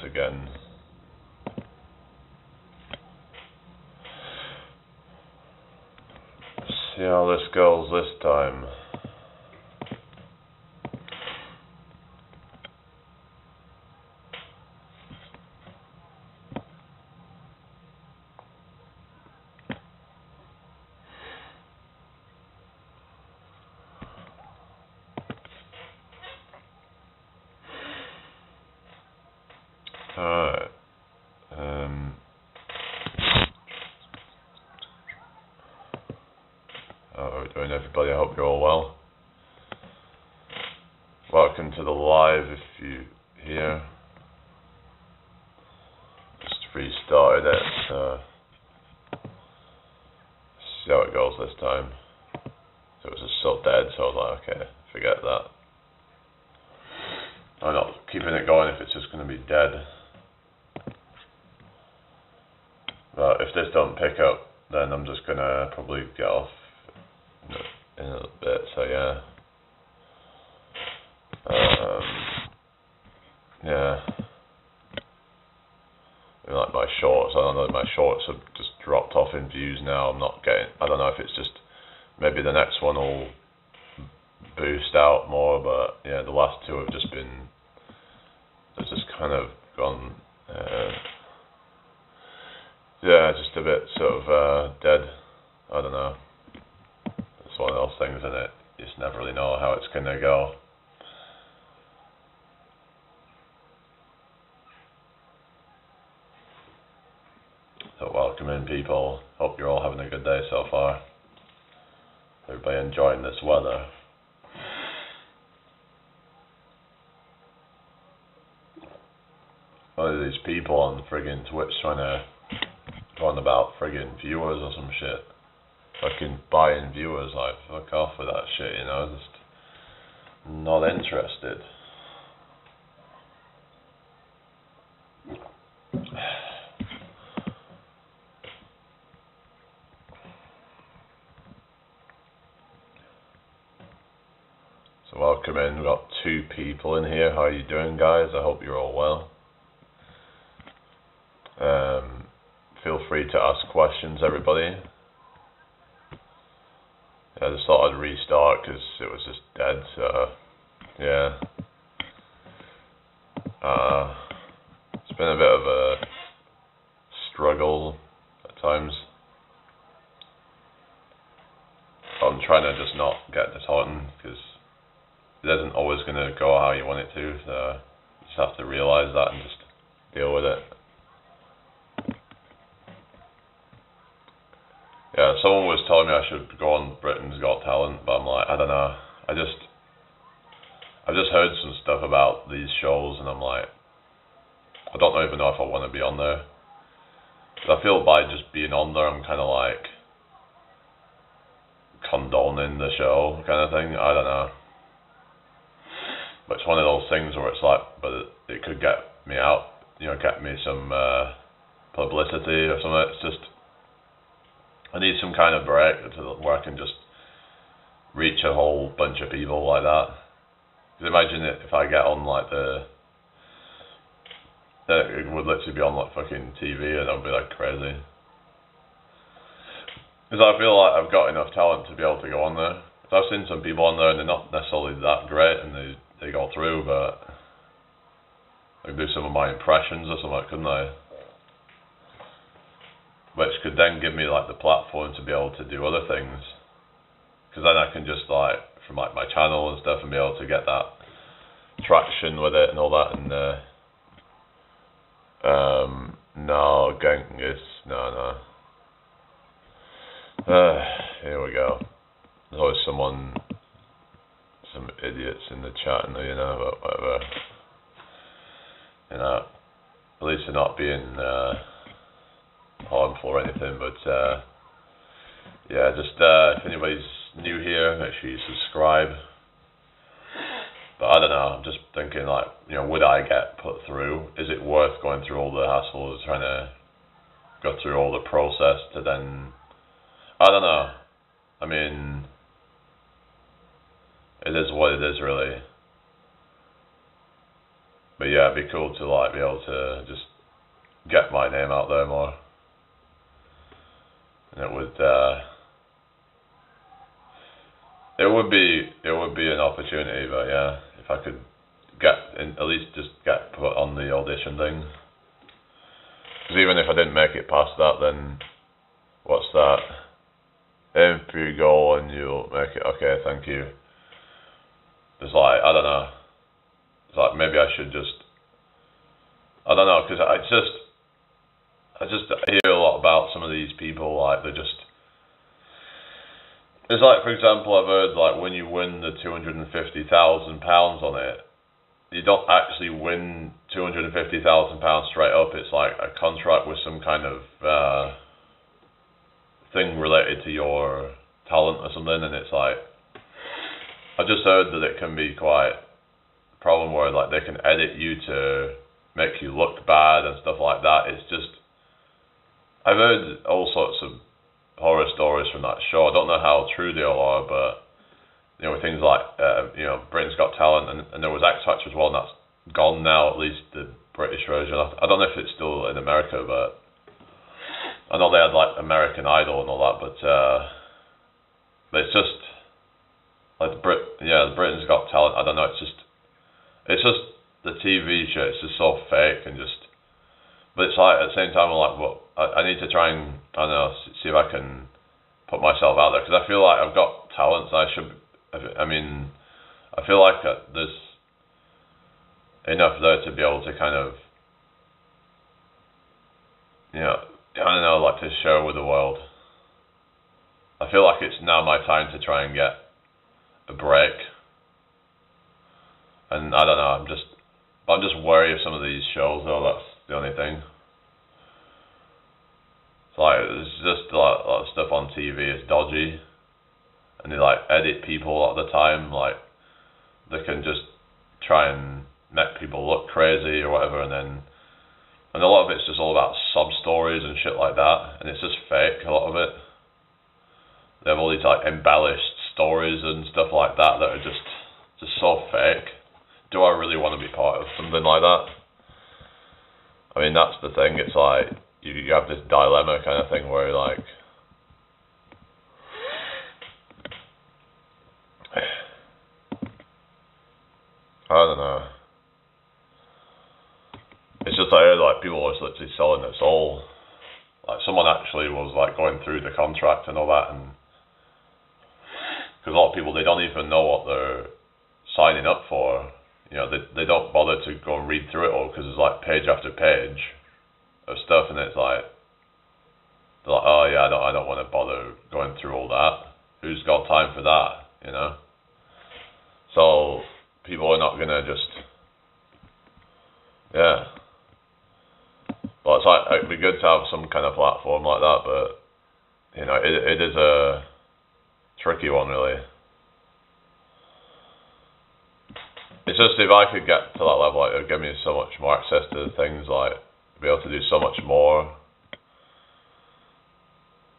again. See how this goes this time. Alright. How are we doing, everybody? I hope you're all well. Welcome to the live if you're here. Just restarted it, so see how it goes this time. So it was just so dead, so I was like, okay, forget that. I'm not keeping it going if it's just going to be dead. But if this don't pick up, then I'm just going to probably get off in a little bit, so yeah. Yeah. Like my shorts, I don't know, my shorts have just dropped off in views now. I'm not getting, I don't know if it's just, maybe the next one will boost out more, but yeah, the last two have just been, they've just kind of gone, yeah, just a bit sort of dead. I don't know. It's one of those things, isn't it? You just never really know how it's gonna go. So welcome in, people. Hope you're all having a good day so far. Everybody enjoying this weather. One of these people on friggin' Twitch trying to go on about friggin' viewers or some shit. Fucking buying viewers, like, fuck off with that shit, you know, just not interested. So welcome in, we've got 2 people in here. How are you doing, guys? I hope you're all well. Feel free to ask questions, everybody. I just thought I'd restart because it was just dead, so yeah. It's been a bit of a struggle at times. I'm trying to just not get disheartened because it isn't always going to go how you want it to, so you just have to realise that and just deal with it. Yeah, someone was telling me I should go on Britain's Got Talent, but I'm like, I don't know. I've just heard some stuff about these shows, and I'm like, I don't even know if I want to be on there. But I feel by just being on there, I'm kind of like condoning the show, kind of thing. I don't know. But it's one of those things where it's like, but it could get me out, you know, get me some publicity or something. It's just, I need some kind of break where I can just reach a whole bunch of people like that. Because imagine if I get on like it would literally be on like fucking TV and I'd be like crazy. Because I feel like I've got enough talent to be able to go on there. I've seen some people on there and they're not necessarily that great and they go through, but I could do some of my impressions or something, couldn't I? Which could then give me like the platform to be able to do other things. Because then I can just like, from like my channel and stuff, and be able to get that traction with it and all that. And no, Genghis, no. Here we go. There's always some idiots in the chat, and you know, but whatever. You know, at least they're not being harmful or anything, but yeah, just if anybody's new here, make sure you subscribe. But I don't know, I'm just thinking like, you know, would I get put through? Is it worth going through all the hassle of trying to go through all the process to then, I don't know. I mean, it is what it is, really. But yeah, it'd be cool to like be able to just get my name out there more, and it would be an opportunity. But yeah, if I could at least just get put on the audition thing, because even if I didn't make it past that, then what's that? Aim for your goal and you'll make it. Okay, thank you. It's like, I don't know. It's like maybe I should just, I don't know, because I just hear a lot about some of these people, like they're just, it's like, for example, I've heard like when you win the £250,000 on it, you don't actually win £250,000 straight up. It's like a contract with some kind of thing related to your talent or something, and it's like, I just heard that it can be quite a problem where like they can edit you to make you look bad and stuff like that. It's just, I've heard all sorts of horror stories from that show. I don't know how true they all are, but you know, things like Britain's Got Talent, and there was X Factor as well, and that's gone now, at least the British version. I don't know if it's still in America, but I know they had like American Idol and all that, but it's just like the Britain's Got Talent. I don't know. It's just the TV show. It's just so fake and just. But it's like at the same time, I'm like, well, I need to try and I don't know, see if I can put myself out there, because I feel like I've got talents. I should. I mean, I feel like there's enough there to be able to kind of, I don't know, like to share with the world. I feel like it's now my time to try and get a break. And I don't know, I'm just wary of some of these shows though, that's the only thing. It's like, there's just a lot of stuff on TV, it's dodgy. And they like edit people a lot of the time, like they can just try and make people look crazy or whatever, and a lot of it's just all about sob stories and shit like that, and it's just fake, a lot of it. They have all these like embellished stories and stuff like that that are just so fake. Do I really want to be part of something like that? I mean, that's the thing, it's like, you have this dilemma kind of thing where like, I don't know. It's just like people are literally selling their soul. Like someone actually was like going through the contract and all that, and because a lot of people, they don't even know what they're signing up for. You know, they don't bother to go and read through it all, because it's like page after page of stuff, and it's like they're like, oh yeah, I don't want to bother going through all that. Who's got time for that? You know. So people are not gonna just, yeah. Well, it's like, it'd be good to have some kind of platform like that, but it is a tricky one, really. It's just, if I could get to that level, it would give me so much more access to things, like be able to do so much more.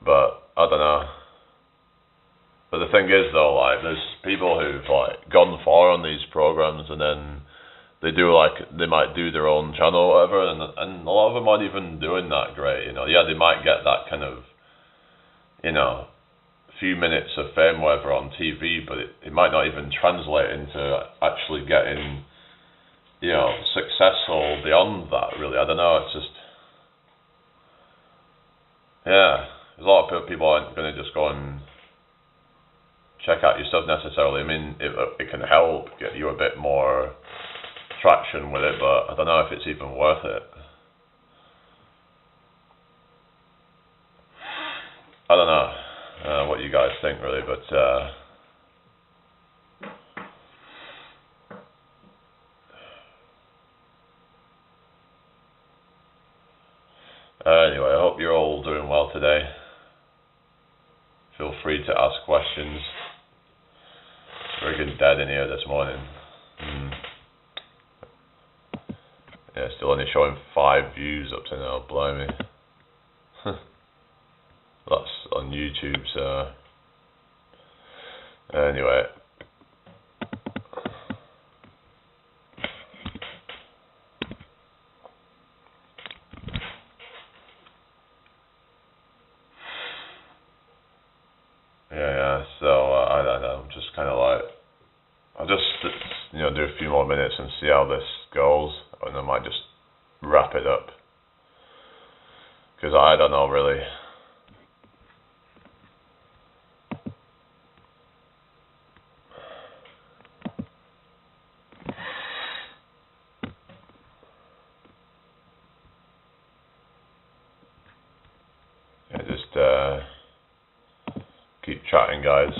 But I don't know. But the thing is though, like there's people who've like gone far on these programs, and then they might do their own channel or whatever, and a lot of them aren't even doing that great. Yeah, they might get that kind of, few minutes of fame, whatever, on TV, but it might not even translate into actually getting, successful beyond that, really. I don't know, it's just, yeah, a lot of people aren't going to just go and check out your stuff necessarily. I mean, it can help get you a bit more traction with it, but I don't know if it's even worth it. I don't know what you guys think, really, but anyway, I hope you're all doing well today. Feel free to ask questions. It's friggin' dead in here this morning. Yeah, still only showing 5 views up to now, blimey. That's on YouTube, so anyway. I'm just kind of like, I'll just, do a few more minutes and see how this goes, and I might just wrap it up. Because I don't know, really. Yeah, just keep chatting, guys.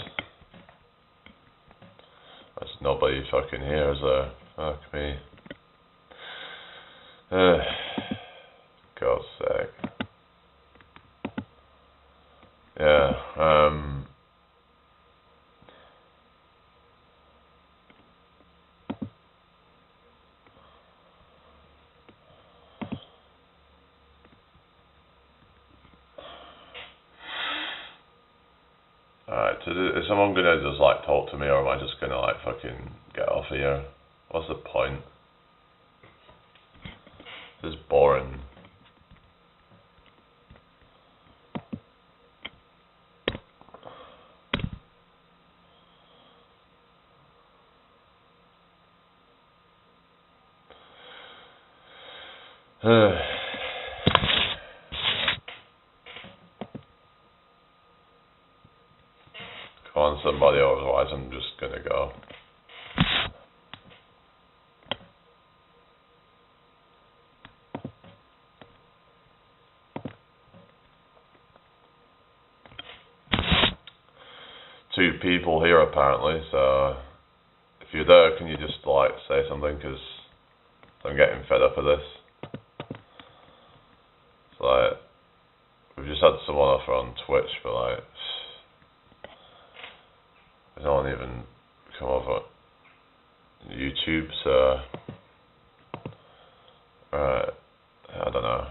There's nobody fucking here, is there? Fuck me. God's sake. Yeah, alright, is someone gonna just like talk to me, or am I just gonna like fucking get off of here? What's the point? This is boring. Come on, somebody, otherwise I'm just gonna go. Two people here apparently, so if you're there, can you just like say something, because I'm getting fed up of this. It's like, we've just had someone offer on Twitch, but like, they don't even come over YouTube, so I don't know.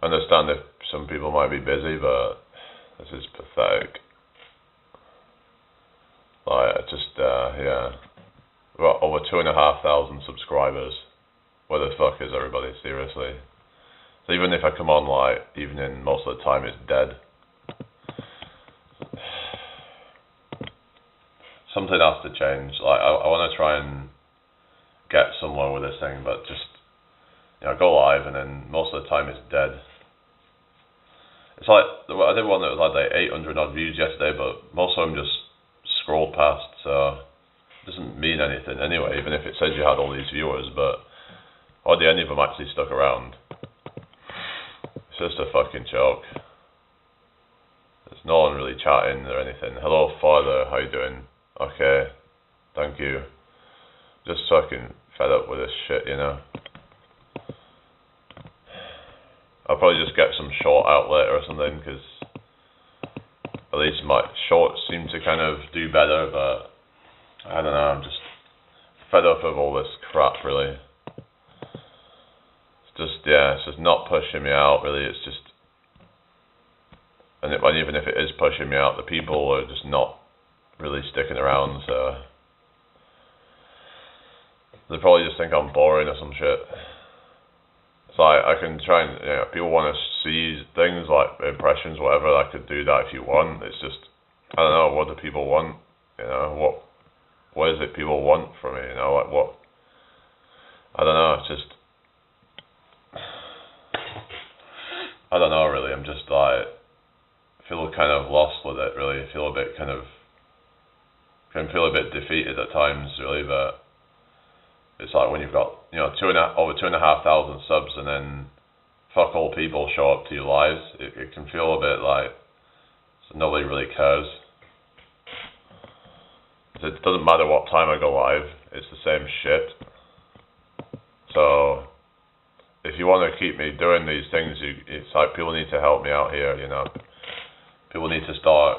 I understand if some people might be busy, but this is pathetic. Like, yeah. We've got over 2,500 subscribers. Where the fuck is everybody, seriously? So even if I come on, like, evening, most of the time it's dead. Something has to change. Like, I want to try and get somewhere with this thing, but just, go live and then most of the time it's dead. It's like, I did one that was like 800 odd views yesterday, but most of them just scrolled past, so it doesn't mean anything anyway, even if it says you had all these viewers, but hardly any of them actually stuck around. It's just a fucking joke. There's no one really chatting or anything. Hello, father, how you doing? Okay, thank you. Just fucking fed up with this shit, I'll probably just get some short out later or something, because at least my shorts seem to kind of do better, but I don't know, I'm just fed up of all this crap, really. It's just not pushing me out, really. It's just, and even if it is pushing me out, the people are just not really sticking around, so they probably just think I'm boring or some shit. So I can try and, if people want to see things like impressions, whatever, I could do that if you want. It's just, I don't know, what do people want? What is it people want from me? Like what? I don't know. It's just, I don't know, really. I'm just like, I feel kind of lost with it, really. I feel a bit can feel a bit defeated at times, really, but it's like when you've got, over 2,500 subs and then fuck all people show up to your lives, it can feel a bit like nobody really cares. It doesn't matter what time I go live, it's the same shit. So if you want to keep me doing these things, it's like people need to help me out here, People need to start,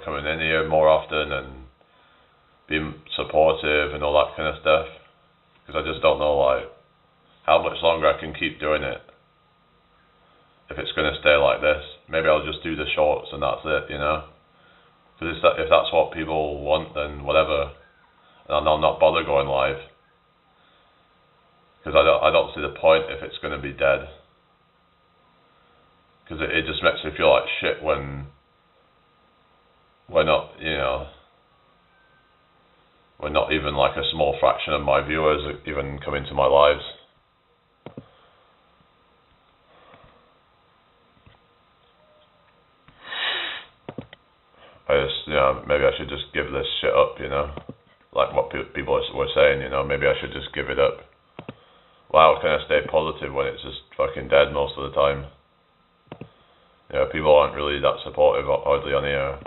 coming in here more often and being supportive and all that kind of stuff. Because I just don't know, like, how much longer I can keep doing it. If it's going to stay like this, maybe I'll just do the shorts and that's it, Because if that's what people want, then whatever. And I'll not bother going live. Because I don't see the point if it's going to be dead. Because it just makes me feel like shit when we're not, we're not even like a small fraction of my viewers even come into my lives. Maybe I should just give this shit up, like what people were saying, maybe I should just give it up. Wow, can I stay positive when it's just fucking dead most of the time? People aren't really that supportive hardly on here.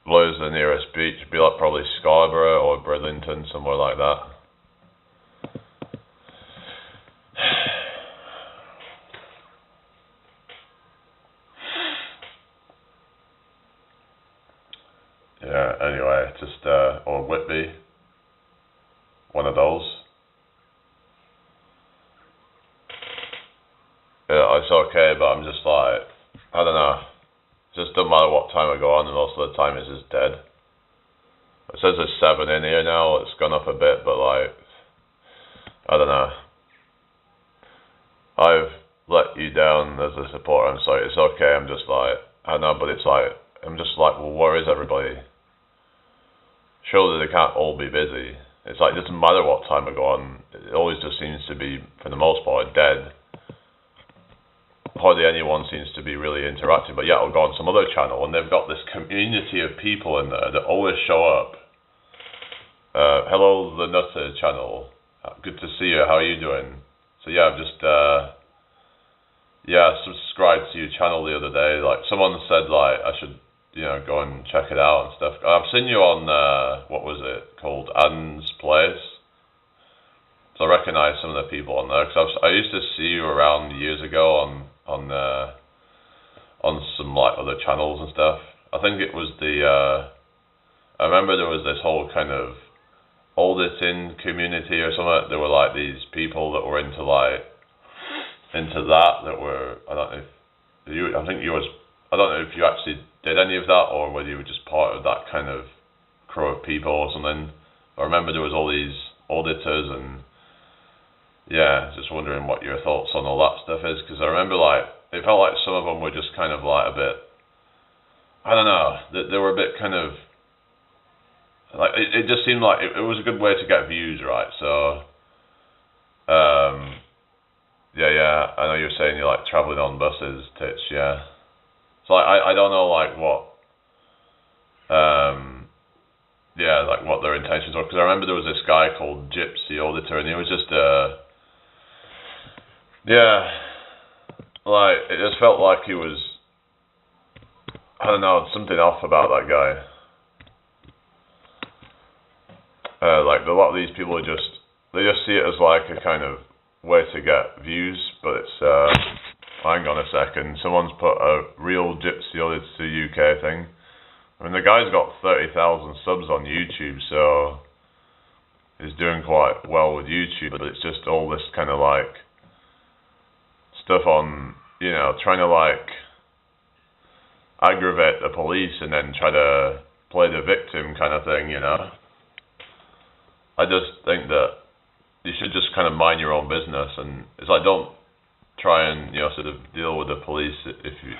Where's the nearest beach? Be like probably Scarborough or Bridlington, somewhere like that. Yeah, anyway, just, or Whitby. One of those. Yeah, it's okay, but I'm just like, I don't know. It just doesn't matter what time I go on, and most of the time it's just dead. It says there's 7 in here now, it's gone up a bit, but like, I don't know. I've let you down as a supporter, I'm sorry, it's okay, I'm just like, I know, but it's like, I'm just like, well, where is everybody? Surely they can't all be busy. It's like, it doesn't matter what time I go on, it always just seems to be, for the most part, dead. Hardly anyone seems to be really interactive, but yeah, I'll go on some other channel, and they've got this community of people in there that always show up. Hello, the Nutter channel. Good to see you, how are you doing? So yeah, I've just, subscribed to your channel the other day. Like, someone said, like, I should, go and check it out and stuff. I've seen you on, what was it called? Anne's Place. So I recognise some of the people on there, because I used to see you around years ago on some like other channels and stuff. I think it was I remember there was this whole kind of auditing community or something. There were like these people that were into that were, I don't know if you, I think you was, I don't know if you actually did any of that, or whether you were just part of that kind of crew of people or something. I remember there was all these auditors, and yeah, just wondering what your thoughts on all that stuff is, because I remember like, it felt like some of them were just kind of like a bit, I don't know, they were a bit kind of, like, it just seemed like it was a good way to get views, right? So, yeah, I know you're saying you like travelling on buses, Titch, yeah. So I don't know like what, like what their intentions were, because I remember there was this guy called Gypsy Auditor, and he was just, like, it just felt like he was, I don't know, something off about that guy. Like, a lot of these people they just see it as like a kind of way to get views, but it's, hang on a second, someone's put a real Gypsy Auditor UK thing. I mean, the guy's got 30,000 subs on YouTube, so he's doing quite well with YouTube, but it's just all this kind of like stuff on, trying to like aggravate the police and then try to play the victim kind of thing, I just think that you should just kind of mind your own business, and it's like, don't try and, sort of deal with the police if you,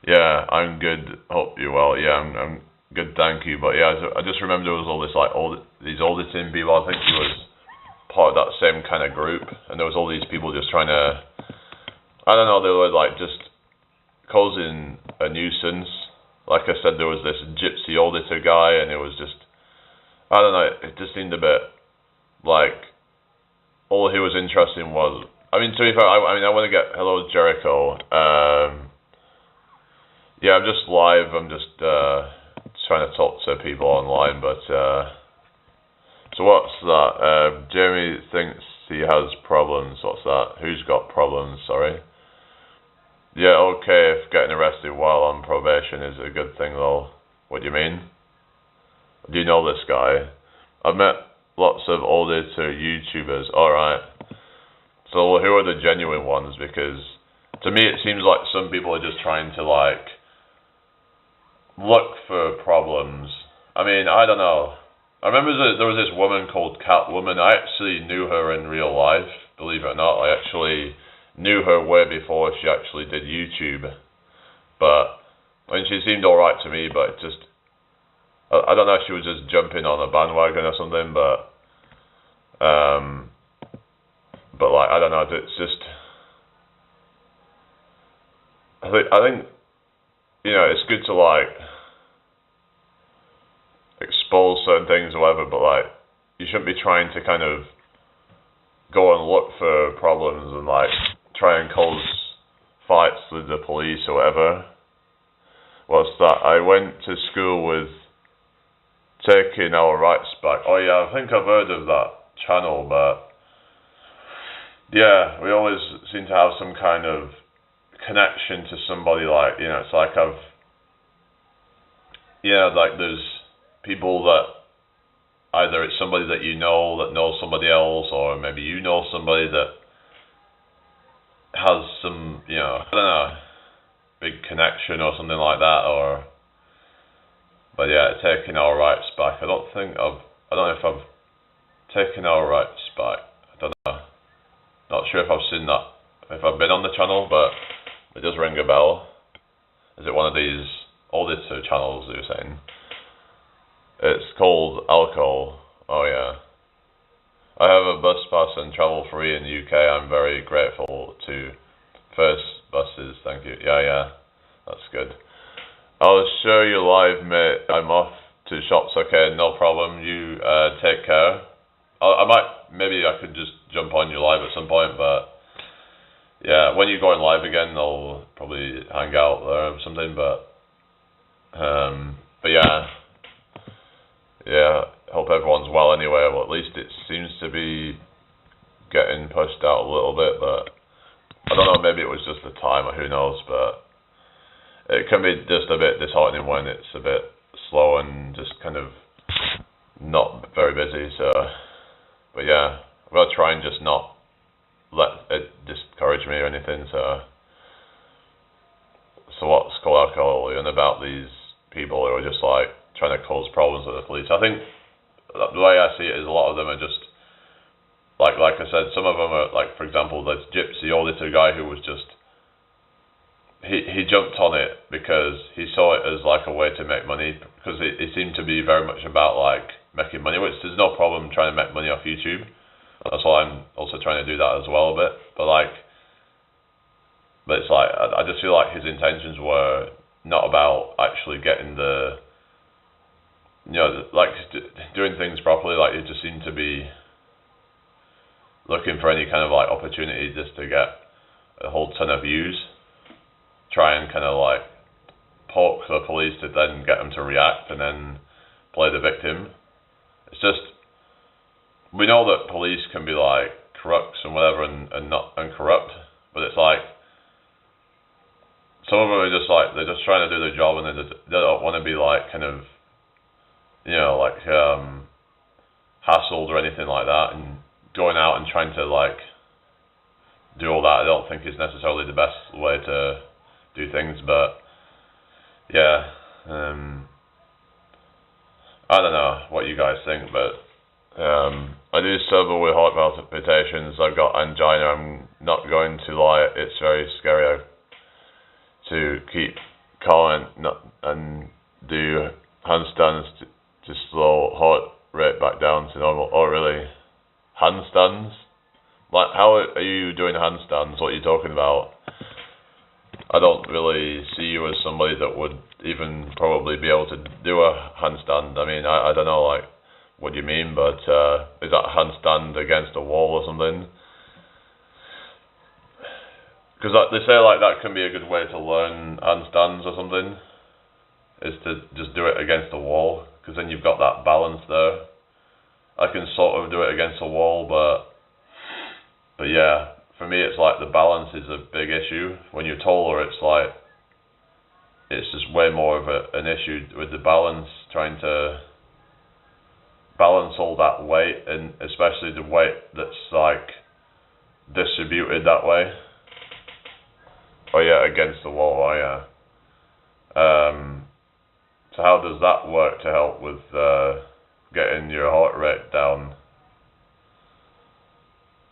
yeah, I'm good, hope you're well, yeah, I'm good, thank you, but yeah, I just remember there was all this like, these auditing people, I think he was part of that same kind of group, and there was all these people just trying to, I don't know, they were like just causing a nuisance. Like I said, there was this Gypsy Auditor guy, and it was just, I don't know, it just seemed a bit like all he was interested in was, I mean, to be fair, I want to get, hello Jericho, yeah, I'm just live, I'm just trying to talk to people online, but, so what's that, Jamie thinks he has problems, what's that, who's got problems, sorry? Yeah, okay, if getting arrested while on probation is a good thing though, what do you mean? Do you know this guy? I've met lots of auditor YouTubers, alright. So who are the genuine ones? Because to me it seems like some people are just trying to like look for problems. I mean, I don't know. I remember there was this woman called Catwoman. I actually knew her in real life, believe it or not. I actually knew her way before she actually did YouTube, but I mean, she seemed alright to me, but just, I don't know if she was just jumping on a bandwagon or something, but like, I don't know, it's just, I think, you know, it's good to like, expose certain things or whatever, but like, you shouldn't be trying to kind of go and look for problems and like, try and cause fights with the police or whatever. What's that? I went to school with Taking Our Rights Back. Oh yeah, I think I've heard of that channel, but yeah, we always seem to have some kind of connection to somebody, like, you know, it's like like there's people that either it's somebody that you know that knows somebody else, or maybe you know somebody that has some, you know, I don't know, big connection or something like that, or, but yeah, Taking Our Rights Back. I don't know if I've Taken Our Rights Back. I don't know. Not sure if I've seen that, if I've been on the channel, but it does ring a bell. Is it one of these auditor channels that you're saying? It's called Alcohol. Oh yeah. I have a bus pass and travel free in the UK. I'm very grateful to First Buses. Thank you. Yeah, that's good. I'll show you live, mate. I'm off to shops. Okay, no problem. You take care. Maybe I could just jump on you live at some point, but yeah, when you're going live again, I'll probably hang out there or something, but yeah, hope everyone's well anyway. Well, at least it seems to be getting pushed out a little bit, but I don't know, maybe it was just the time, or who knows, but it can be just a bit disheartening when it's a bit slow and just kind of not very busy, so, but yeah, I'm going to try and just not let it discourage me or anything, so what's called alcohol, and about these people who are just like trying to cause problems with the police. I think the way I see it is a lot of them are just like I said, some of them are like, for example, this gypsy auditor guy who was just he jumped on it because he saw it as like a way to make money, because it seemed to be very much about like making money, which there's no problem trying to make money off YouTube. That's why I'm also trying to do that as well a bit, but it's like I just feel like his intentions were not about actually getting the, you know, like doing things properly. Like it just seemed to be looking for any kind of like opportunity just to get a whole ton of views, try and kind of like poke the police to then get them to react and then play the victim. It's just, we know that police can be like crooks and whatever and corrupt, but it's like some of them are just like, they're just trying to do their job, and they don't want to be like kind of, you know, like hassled or anything like that, and going out and trying to like do all that I don't think is necessarily the best way to do things, but yeah, I don't know what you guys think, but I do suffer with heart palpitations. I've got angina. I'm not going to lie, it's very scary to keep calm and do handstands to slow heart rate back down to normal. Oh really? Handstands? Like, how are you doing handstands? What are you talking about? I don't really see you as somebody that would even probably be able to do a handstand. I mean, I don't know, like, what do you mean, but is that a handstand against a wall or something? Because they say like that can be a good way to learn handstands or something, is to just do it against a wall, because then you've got that balance there. I can sort of do it against a wall, but yeah, for me it's like the balance is a big issue. When you're taller, it's like, it's just way more of an issue with the balance, trying to balance all that weight, and especially the weight that's like distributed that way. Oh yeah, against the wall, oh yeah. So how does that work to help with getting your heart rate down?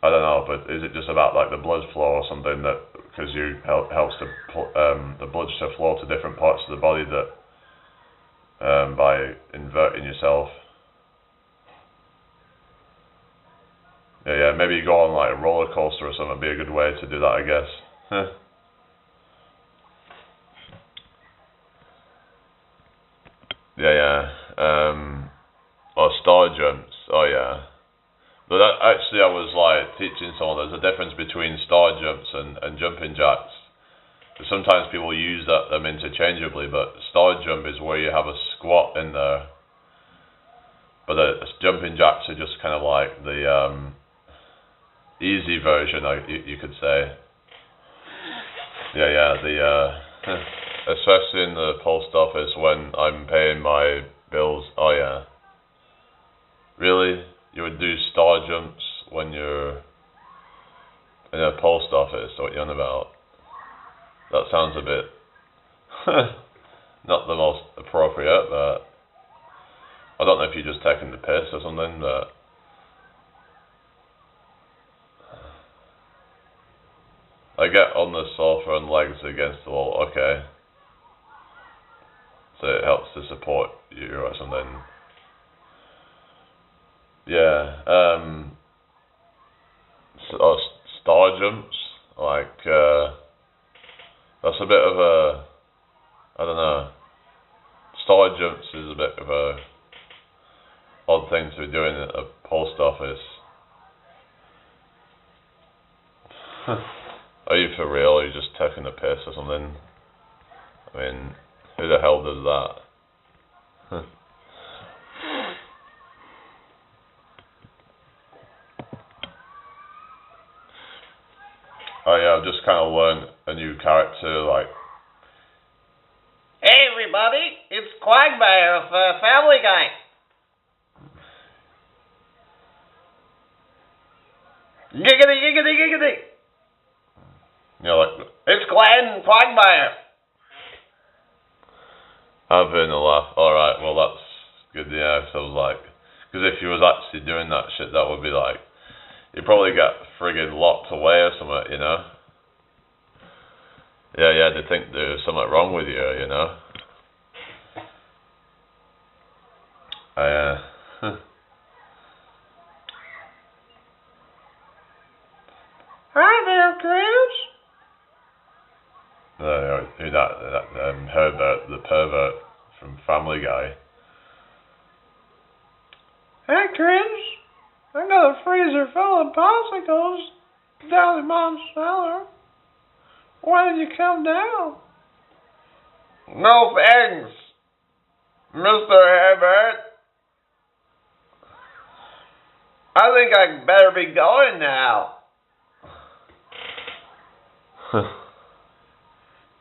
I I don't know, but is it just about like the blood flow or something that because you helps the blood to flow to different parts of the body that by inverting yourself? Yeah, maybe you go on like a roller coaster or something would be a good way to do that, I guess. Or star jumps. Oh yeah. But actually, I was like teaching someone there's a difference between star jumps and jumping jacks. Sometimes people use them interchangeably, but star jump is where you have a squat in there. But the jumping jacks are just kind of like the easy version, you could say. Especially in the post office when I'm paying my bills. Oh yeah. Really? You would do star jumps when you're in a post office? What you're on about? That sounds a bit not the most appropriate, but I don't know if you're just taking the piss or something, but I get on the sofa and legs against the wall, okay. So it helps to support you or something. Yeah, star jumps, like, that's a bit of a, I don't know, star jumps is a bit of a odd thing to be doing at a post office. Are you for real? Are you just taking a piss or something? I mean, who the hell does that? Oh yeah, I've just kind of learned a new character, like... Hey everybody, it's Quagmire of Family Guy. Giggity, giggity, giggity. You know, like... It's Glenn Quagmire. Having a laugh. Alright, well that's good, yeah, so I was like... Because if you was actually doing that shit, that would be like... You'd probably get friggin' locked away or something, you know? Yeah, they think there's something wrong with you, you know? Hi there, Chris. Herbert, the pervert from Family Guy. Hey, Chris. I got a freezer full of popsicles down in my cellar. Why did you come down? No thanks, Mr. Herbert. I think I better be going now.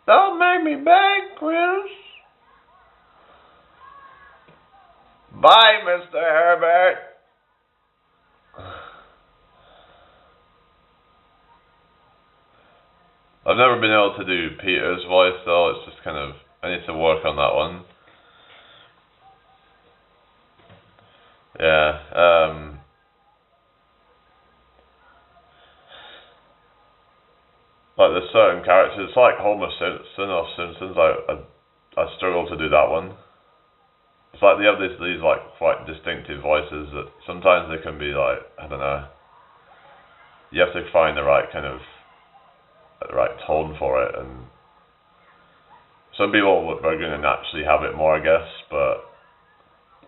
Don't make me beg, Chris. Bye, Mr. Herbert. I've never been able to do Peter's voice though, it's just kind of, I need to work on that one. Yeah, like there's certain characters, it's like Homer Simpson or Simpsons, I struggle to do that one. It's like they have these like quite distinctive voices that sometimes they can be like, I don't know, you have to find the right kind of, the right tone for it, and some people are going to naturally have it more, I guess, but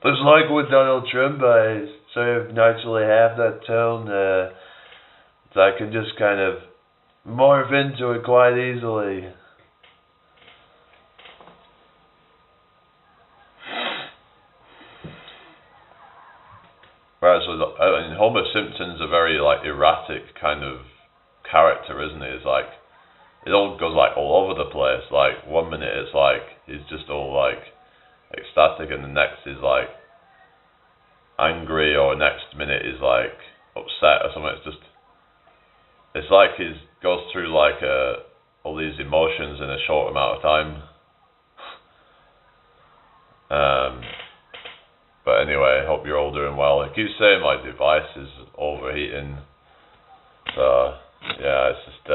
it's like with Donald Trump, I sort of naturally have that tone, so I can just kind of morph into it quite easily. Whereas with, Homer Simpson's a very like erratic kind of character, isn't he? It's like, it all goes like all over the place. Like one minute it's like he's just all like ecstatic, and the next is like angry, or next minute is like upset or something. It's like he goes through like all these emotions in a short amount of time. But anyway, I hope you're all doing well. I keep saying my device is overheating. So yeah, it's just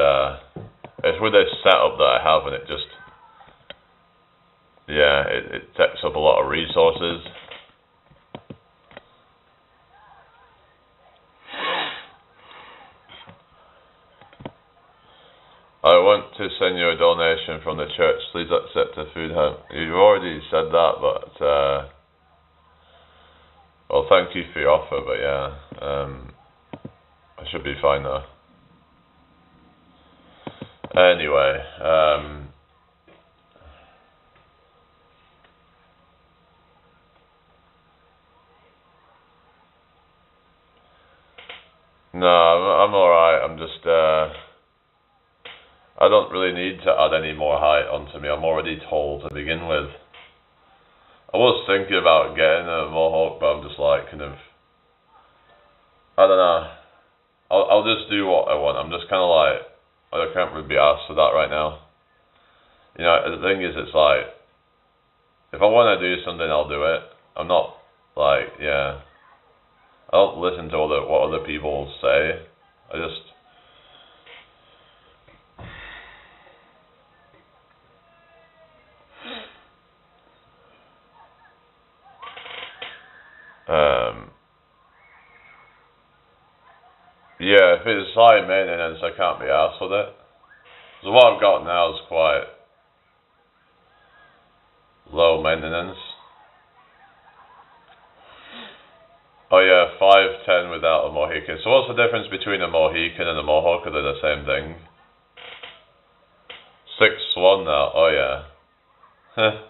it's with this setup that I have, and it just it takes up a lot of resources. I want to send you a donation from the church. Please accept a food hand. You've already said that, but well, thank you for your offer, but yeah, I should be fine though. Anyway, no, I'm alright. I'm just I don't really need to add any more height onto me. I'm already tall to begin with. I was thinking about getting a mohawk, but I'm just like kind of, I don't know. I'll just do what I want. I'm just kind of like, I can't really be asked for that right now. You know, the thing is, it's like, if I want to do something, I'll do it. I'm not like, I don't listen to what other people say. I just. Yeah, if it's high maintenance, I can't be asked with it. So what I've got now is quite low maintenance. Oh yeah, 5'10" without a Mohican. So what's the difference between a Mohican and a Mohawk? Are they the same thing? 6'1" now. Oh yeah.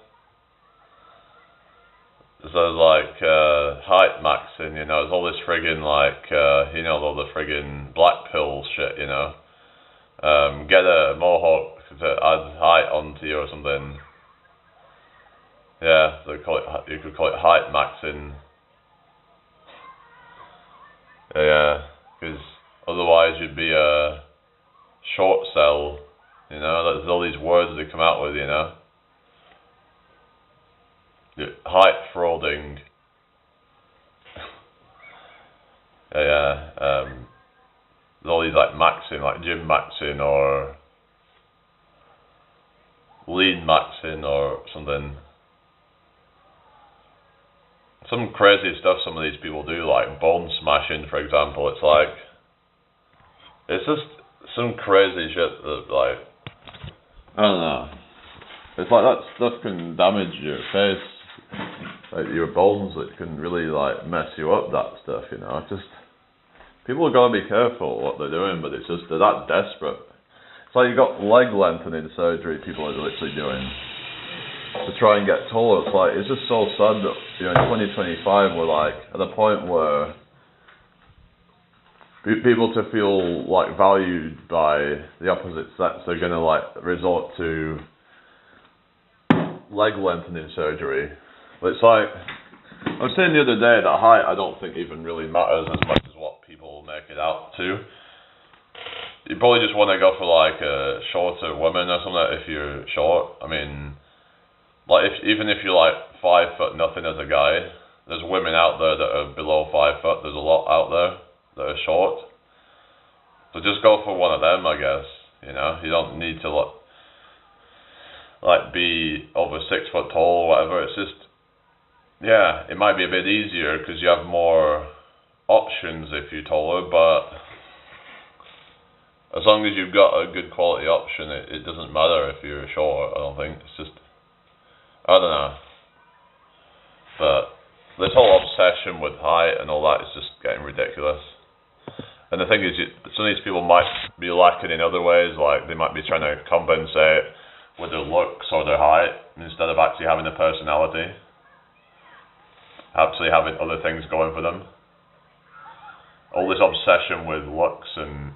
So there's like height maxing, you know, there's all this friggin' like, all the friggin' black pill shit, you know. Get a Mohawk to add height onto you or something. Yeah, you could call it height maxing. Yeah, because otherwise you'd be a short cell, you know. There's all these words they come out with, you know. Height frauding. There's all these like maxing, like gym maxing or lean maxing or something. Some crazy stuff some of these people do, like bone smashing, for example. It's just some crazy shit that, like, I don't know. It's like that stuff can damage your face. Like your bones, that can really like mess you up, that stuff, you know. It's just, people have got to be careful what they're doing, but it's just, they're that desperate. It's like you got leg lengthening surgery people are literally doing to try and get taller. It's like, it's just so sad that, you know, in 2025 we're like at a point where people to feel like valued by the opposite sex, they're gonna like resort to leg lengthening surgery. But it's like, I was saying the other day that height I don't think even really matters as much as what people make it out to. You probably just want to go for like a shorter woman or something if you're short. I mean, like even if you're like 5 foot nothing as a guy, there's women out there that are below 5 foot. There's a lot out there that are short. So just go for one of them, I guess. You know, you don't need to like be over 6 foot tall or whatever. It's just, yeah, it might be a bit easier because you have more options if you're taller, but as long as you've got a good quality option, it doesn't matter if you're short, I don't think. It's just, I don't know. But this whole obsession with height and all that is just getting ridiculous. And the thing is, some of these people might be lacking in other ways, like they might be trying to compensate with their looks or their height instead of actually having a personality. Actually having other things going for them. All this obsession with looks and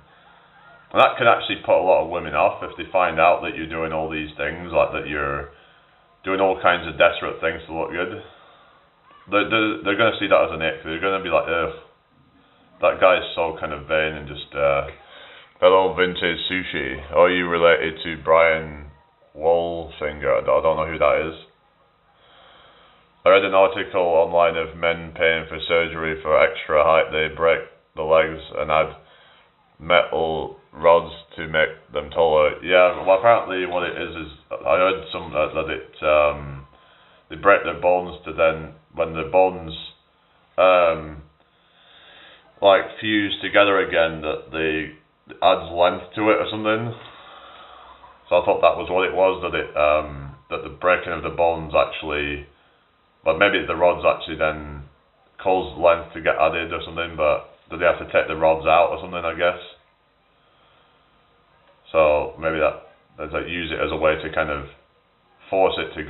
that can actually put a lot of women off if they find out that you're doing all these things, like that you're doing all kinds of desperate things to look good. They're going to see that as an ick. They're going to be like, ugh, that guy's so kind of vain and just, hello Vintage Sushi. Are you related to Brian Wolfinger? I don't know who that is. I read an article online of men paying for surgery for extra height. They break the legs and add metal rods to make them taller. Yeah, well apparently what it is I heard some that it they break their bones to then when the bones like fuse together again that they adds length to it or something. So I thought that was what it was, that it that the breaking of the bones actually, but maybe the rods actually then cause length to get added or something, but do they have to take the rods out or something, I guess? So maybe that like use it as a way to kind of force it to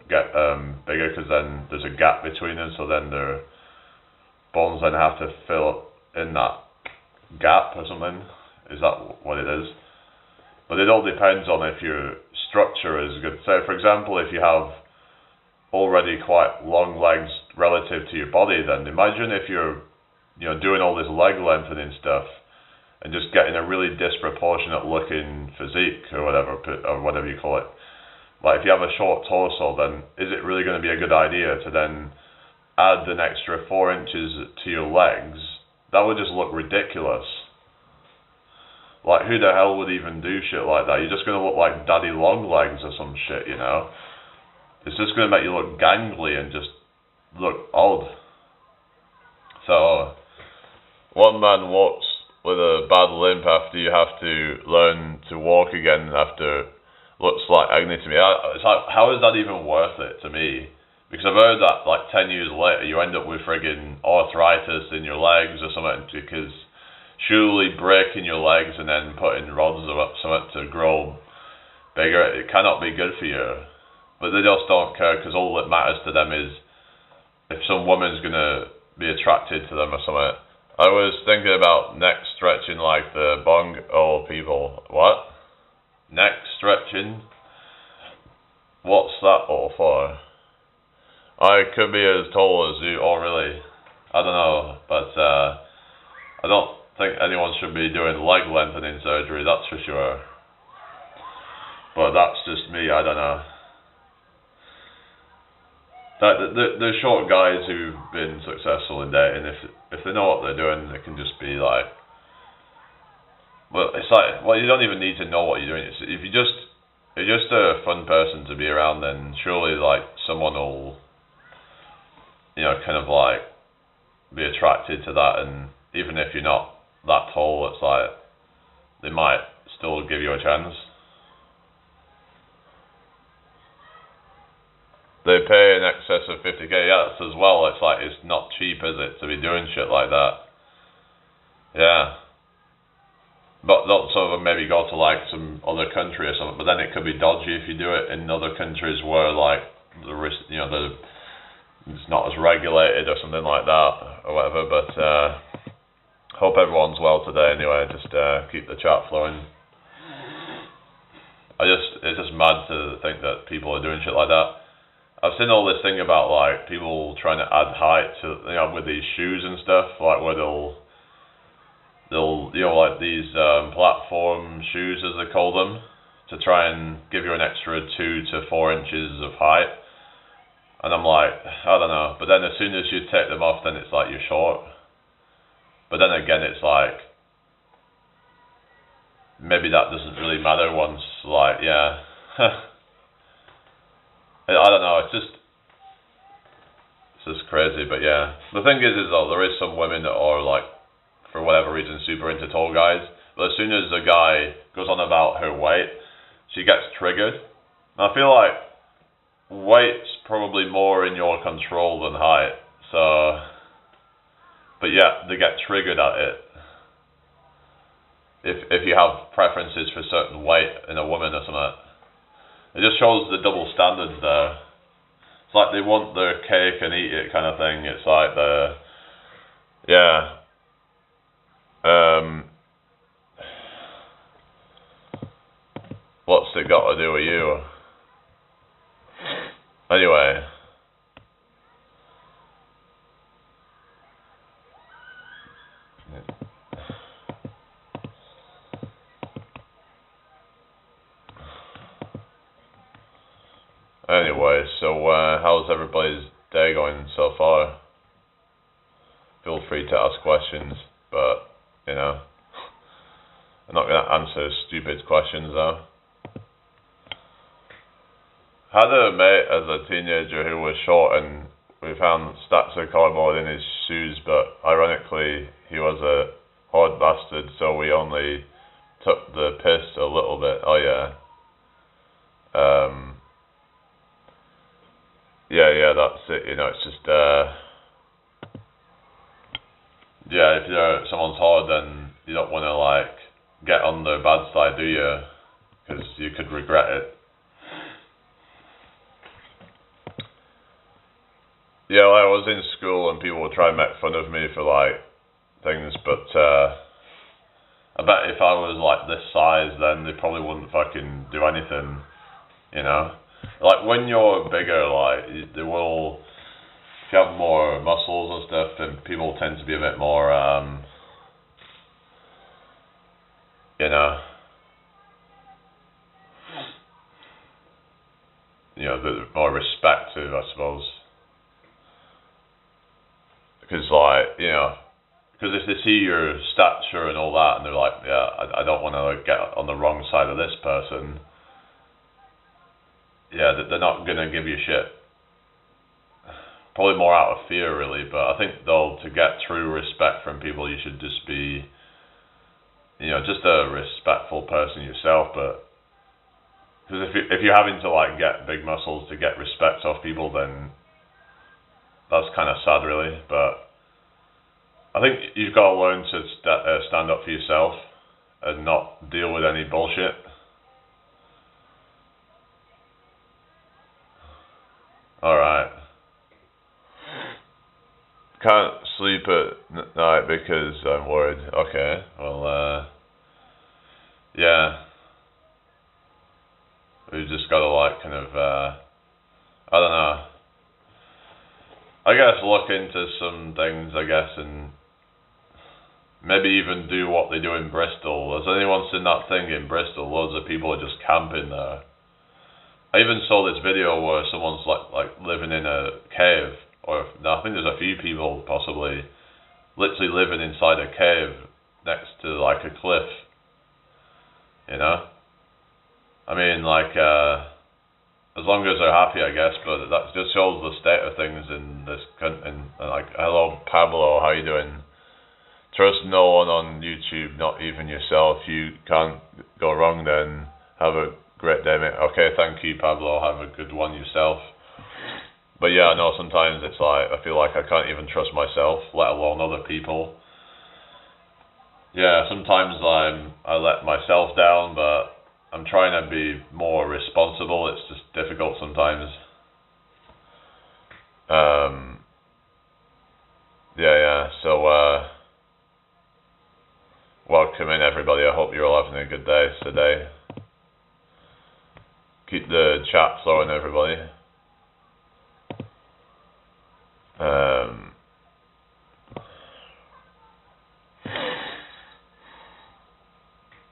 get bigger, because then there's a gap between them, so then their bones then have to fill in that gap or something. Is that what it is? But it all depends on if your structure is good. So for example, if you have already quite long legs relative to your body, then imagine if you're doing all this leg lengthening stuff and just getting a really disproportionate looking physique or whatever you call it. Like if you have a short torso, then is it really going to be a good idea to then add an extra 4 inches to your legs? That would just look ridiculous. Like who the hell would even do shit like that? You're just going to look like Daddy Long Legs or some shit, you know? It's just going to make you look gangly and just look odd. So, one man walks with a bad limp after you have to learn to walk again after looks like agony to me. It's like, how is that even worth it to me? Because I've heard that like 10 years later you end up with friggin' arthritis in your legs or something, because surely breaking your legs and then putting rods or something to grow bigger, it cannot be good for you. But they just don't care, because all that matters to them is if some woman's going to be attracted to them or something. I was thinking about neck stretching like the bong old people. What? Neck stretching? What's that all for? I could be as tall as you. Oh really? I don't know, but I don't think anyone should be doing leg lengthening surgery, that's for sure. But that's just me, I don't know. The short guys who've been successful in dating, if they know what they're doing, they can just be like, well, it's like, well, you don't even need to know what you're doing. If you're just a fun person to be around, then surely like someone will, kind of like be attracted to that, and even if you're not that tall, it's like they might still give you a chance. They pay in excess of 50k, yeah, that's as well. It's like, it's not cheap, is it, to be doing shit like that? Yeah. But lots of them maybe go to like some other country or something, but then it could be dodgy if you do it in other countries where like the risk, it's not as regulated or something like that or whatever. But hope everyone's well today anyway. Just keep the chat flowing. It's just mad to think that people are doing shit like that. I've seen all this thing about like people trying to add height to with these shoes and stuff, like where they'll like these platform shoes as they call them, to try and give you an extra 2 to 4 inches of height. And I'm like, I don't know. But then as soon as you take them off, then it's like you're short. But then again, it's like maybe that doesn't really matter once, like, yeah. I don't know, it's just crazy, but yeah. The thing is though, there is some women that are like, for whatever reason, super into tall guys, but as soon as a guy goes on about her weight, she gets triggered. And I feel like weight's probably more in your control than height, so, but yeah, they get triggered at it. If you have preferences for a certain weight in a woman or something. It just shows the double standards there. It's like they want their cake and eat it kind of thing. It's like what's it got to do with you? Anyway. Anyway, so how's everybody's day going so far? Feel free to ask questions, but I'm not gonna answer stupid questions though. Had a mate as a teenager who was short and we found stacks of cardboard in his shoes, but ironically he was a hard bastard, so we only took the piss a little bit. Oh yeah. Yeah, that's it, you know, it's just, yeah, if you're someone's hard, then you don't want to, like, get on their bad side, do you? Because you could regret it. Yeah, well, I was in school and people would try and make fun of me for, like, things, but, I bet if I was, like, this size, then they probably wouldn't fucking do anything, you know? Like, when you're bigger, like, they will, if you have more muscles and stuff, then people tend to be a bit more, you know, more respectful, I suppose. Because, like, you know, because if they see your stature and all that, and they're like, yeah, I don't want to, like, get on the wrong side of this person, yeah, they're not going to give you shit. Probably more out of fear, really, but I think, though, to get true respect from people, you should just be, you know, just a respectful person yourself, but, because if you're having to, like, get big muscles to get respect off people, then that's kind of sad, really, but I think you've got to learn to stand up for yourself and not deal with any bullshit. Alright. Can't sleep at night because I'm worried. Okay, well, yeah. We've just got to, like, kind of, I don't know. I guess look into some things, I guess, and maybe even do what they do in Bristol. Has anyone seen that thing in Bristol? Loads of people are just camping there. I even saw this video where someone's like living in a cave, or no, I think there's a few people possibly literally living inside a cave next to like a cliff. You know? I mean, like, as long as they're happy, I guess, but that just shows the state of things in this country. Like, hello, Pablo, how you doing? Trust no one on YouTube, not even yourself. You can't go wrong then. Have a great day, mate. Okay, thank you, Pablo. Have a good one yourself. But yeah, I know sometimes it's like, I feel like I can't even trust myself, let alone other people. Yeah, sometimes I let myself down, but I'm trying to be more responsible. It's just difficult sometimes. Yeah, so, welcome in, everybody. I hope you're all having a good day today. Keep the chat flowing, everybody.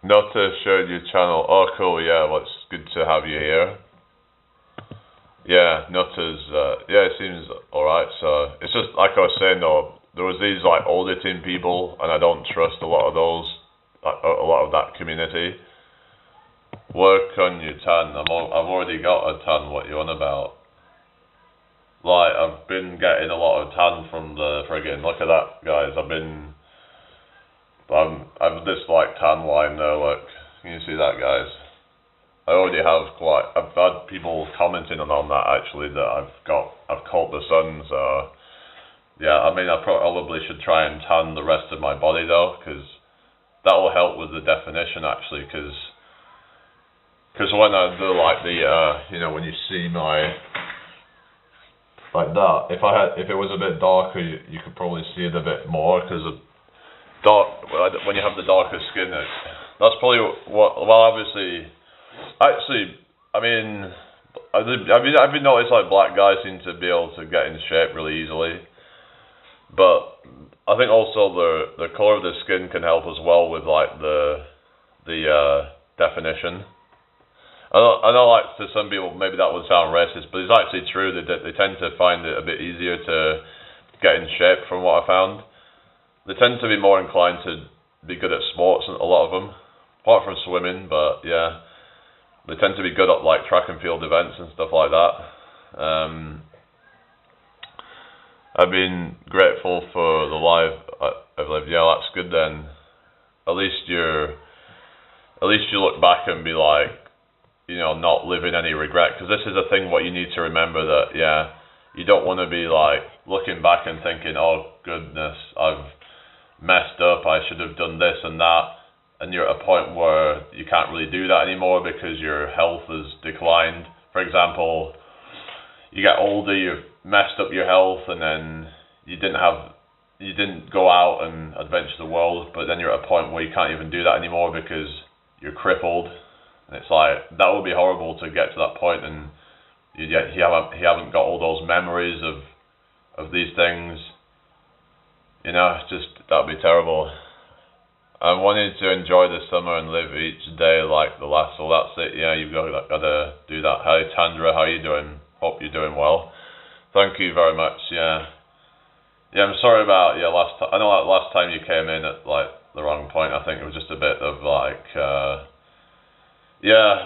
Nota showed your channel. Oh, cool. Yeah, well, it's good to have you here. Yeah, Nota's. Yeah, it seems alright. So it's just like I was saying, though. There was these like auditing people, and I don't trust a lot of those. A lot of that community. Work on your tan. I've already got a tan. What you on about? Like, I've been getting a lot of tan from the friggin'. Look at that, guys. I've this like tan line there. Look, can you see that, guys? I already have I've had people commenting on that actually that I've caught the sun. So yeah, I mean I probably should try and tan the rest of my body though, because that will help with the definition actually, because when I do like the you know, when you see my like that, if it was a bit darker, you could probably see it a bit more, because when you have the darker skin, that's probably what. Well, obviously, actually, I mean, I've been noticed like black guys seem to be able to get in shape really easily, but I think also the color of the skin can help as well with like the definition. I know, like, to some people, maybe that would sound racist, but it's actually true. They tend to find it a bit easier to get in shape, from what I found. They tend to be more inclined to be good at sports, a lot of them. apart from swimming, but yeah, they tend to be good at like track and field events and stuff like that. I've been grateful for the life I've lived. Yeah, that's good then. At least you look back and be like, not living any regret, because this is a thing what you need to remember, that yeah, you don't want to be like looking back and thinking, oh goodness, I've messed up, I should have done this and that, and you're at a point where you can't really do that anymore because your health has declined. For example, you get older, you've messed up your health, and then you didn't go out and adventure the world, but then you're at a point where you can't even do that anymore because you're crippled. And it's like, that would be horrible to get to that point, and you haven't got all those memories of these things. It's just, that'd be terrible. I wanted to enjoy the summer and live each day like the last. So that's it. Yeah, you've got to do that. Hi Tandra, how you doing? Hope you're doing well. Thank you very much. Yeah, I'm sorry about last time. I know that last time you came in at like the wrong point. I think it was just a bit of like I'm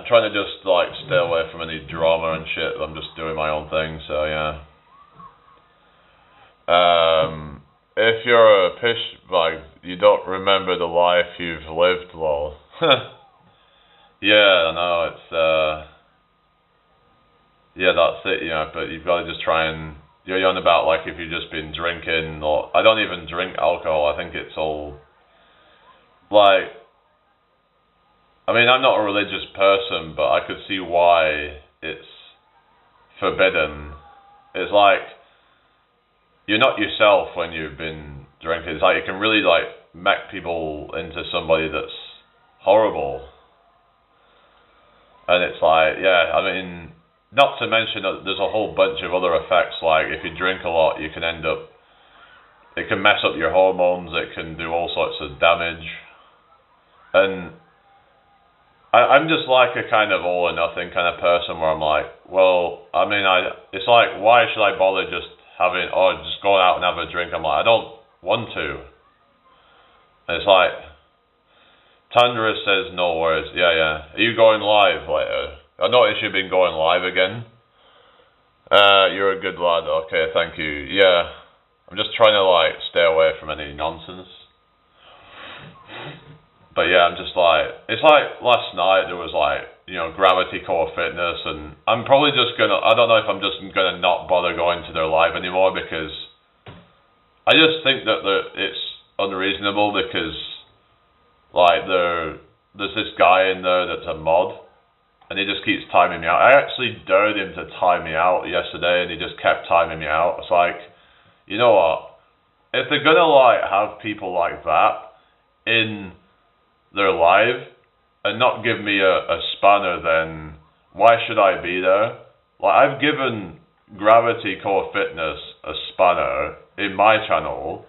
trying to just like stay away from any drama and shit. I'm just doing my own thing. So yeah. If you're a pish bag, you don't remember the life you've lived, lol. Yeah, I know, it's that's it, but you've got to just try and, you're on about like if you've just been drinking, or, I don't even drink alcohol, I think it's all, like, I mean, I'm not a religious person, but I could see why it's forbidden. It's like, you're not yourself when you've been drinking. It's like it can really like make people into somebody that's horrible. And it's like, yeah, I mean, not to mention that there's a whole bunch of other effects. Like if you drink a lot, you can end up, it can mess up your hormones. It can do all sorts of damage. And I'm just like a kind of all or nothing kind of person where I'm like, well, I mean, it's like, why should I bother just just going out and have a drink? I'm like, I don't want to. And it's like, Tandra says no worries. Yeah. Are you going live later? I noticed you've been going live again. You're a good lad. Okay, thank you. Yeah, I'm just trying to like stay away from any nonsense. But yeah, I'm just like, it's like last night there was like, Gravity Core Fitness, and I'm probably just gonna, I don't know if I'm just gonna not bother going to their live anymore, because I just think that it's unreasonable, because like there's this guy in there that's a mod, and he just keeps timing me out. I actually dared him to time me out yesterday, and he just kept timing me out. It's like, you know what, if they're gonna like have people like that in their live and not give me a spanner, then why should I be there? Like, I've given Gravity Core Fitness a spanner in my channel,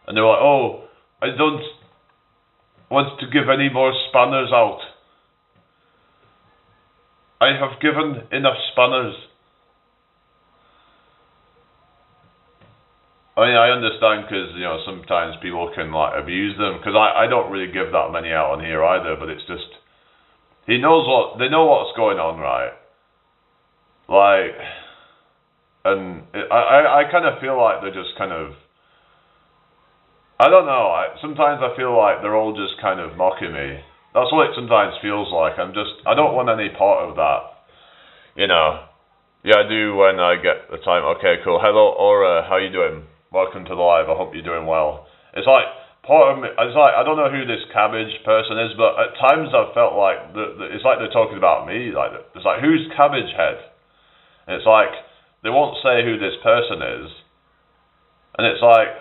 and they're like, oh, I don't want to give any more spanners out. I have given enough spanners. I mean, I understand, because sometimes people can like abuse them, because I don't really give that many out on here either, but it's just, they know what's going on, right? Like, and I kind of feel like they're just kind of, I don't know, sometimes I feel like they're all just kind of mocking me. That's what it sometimes feels like. I don't want any part of that, Yeah, I do when I get the time. Okay, cool. Hello, Aura, how you doing? Welcome to the live. I hope you're doing well. It's like, part of me, it's like, I don't know who this cabbage person is, but at times I've felt like, it's like they're talking about me. Like, it's like, who's Cabbage Head? And it's like, they won't say who this person is. And it's like,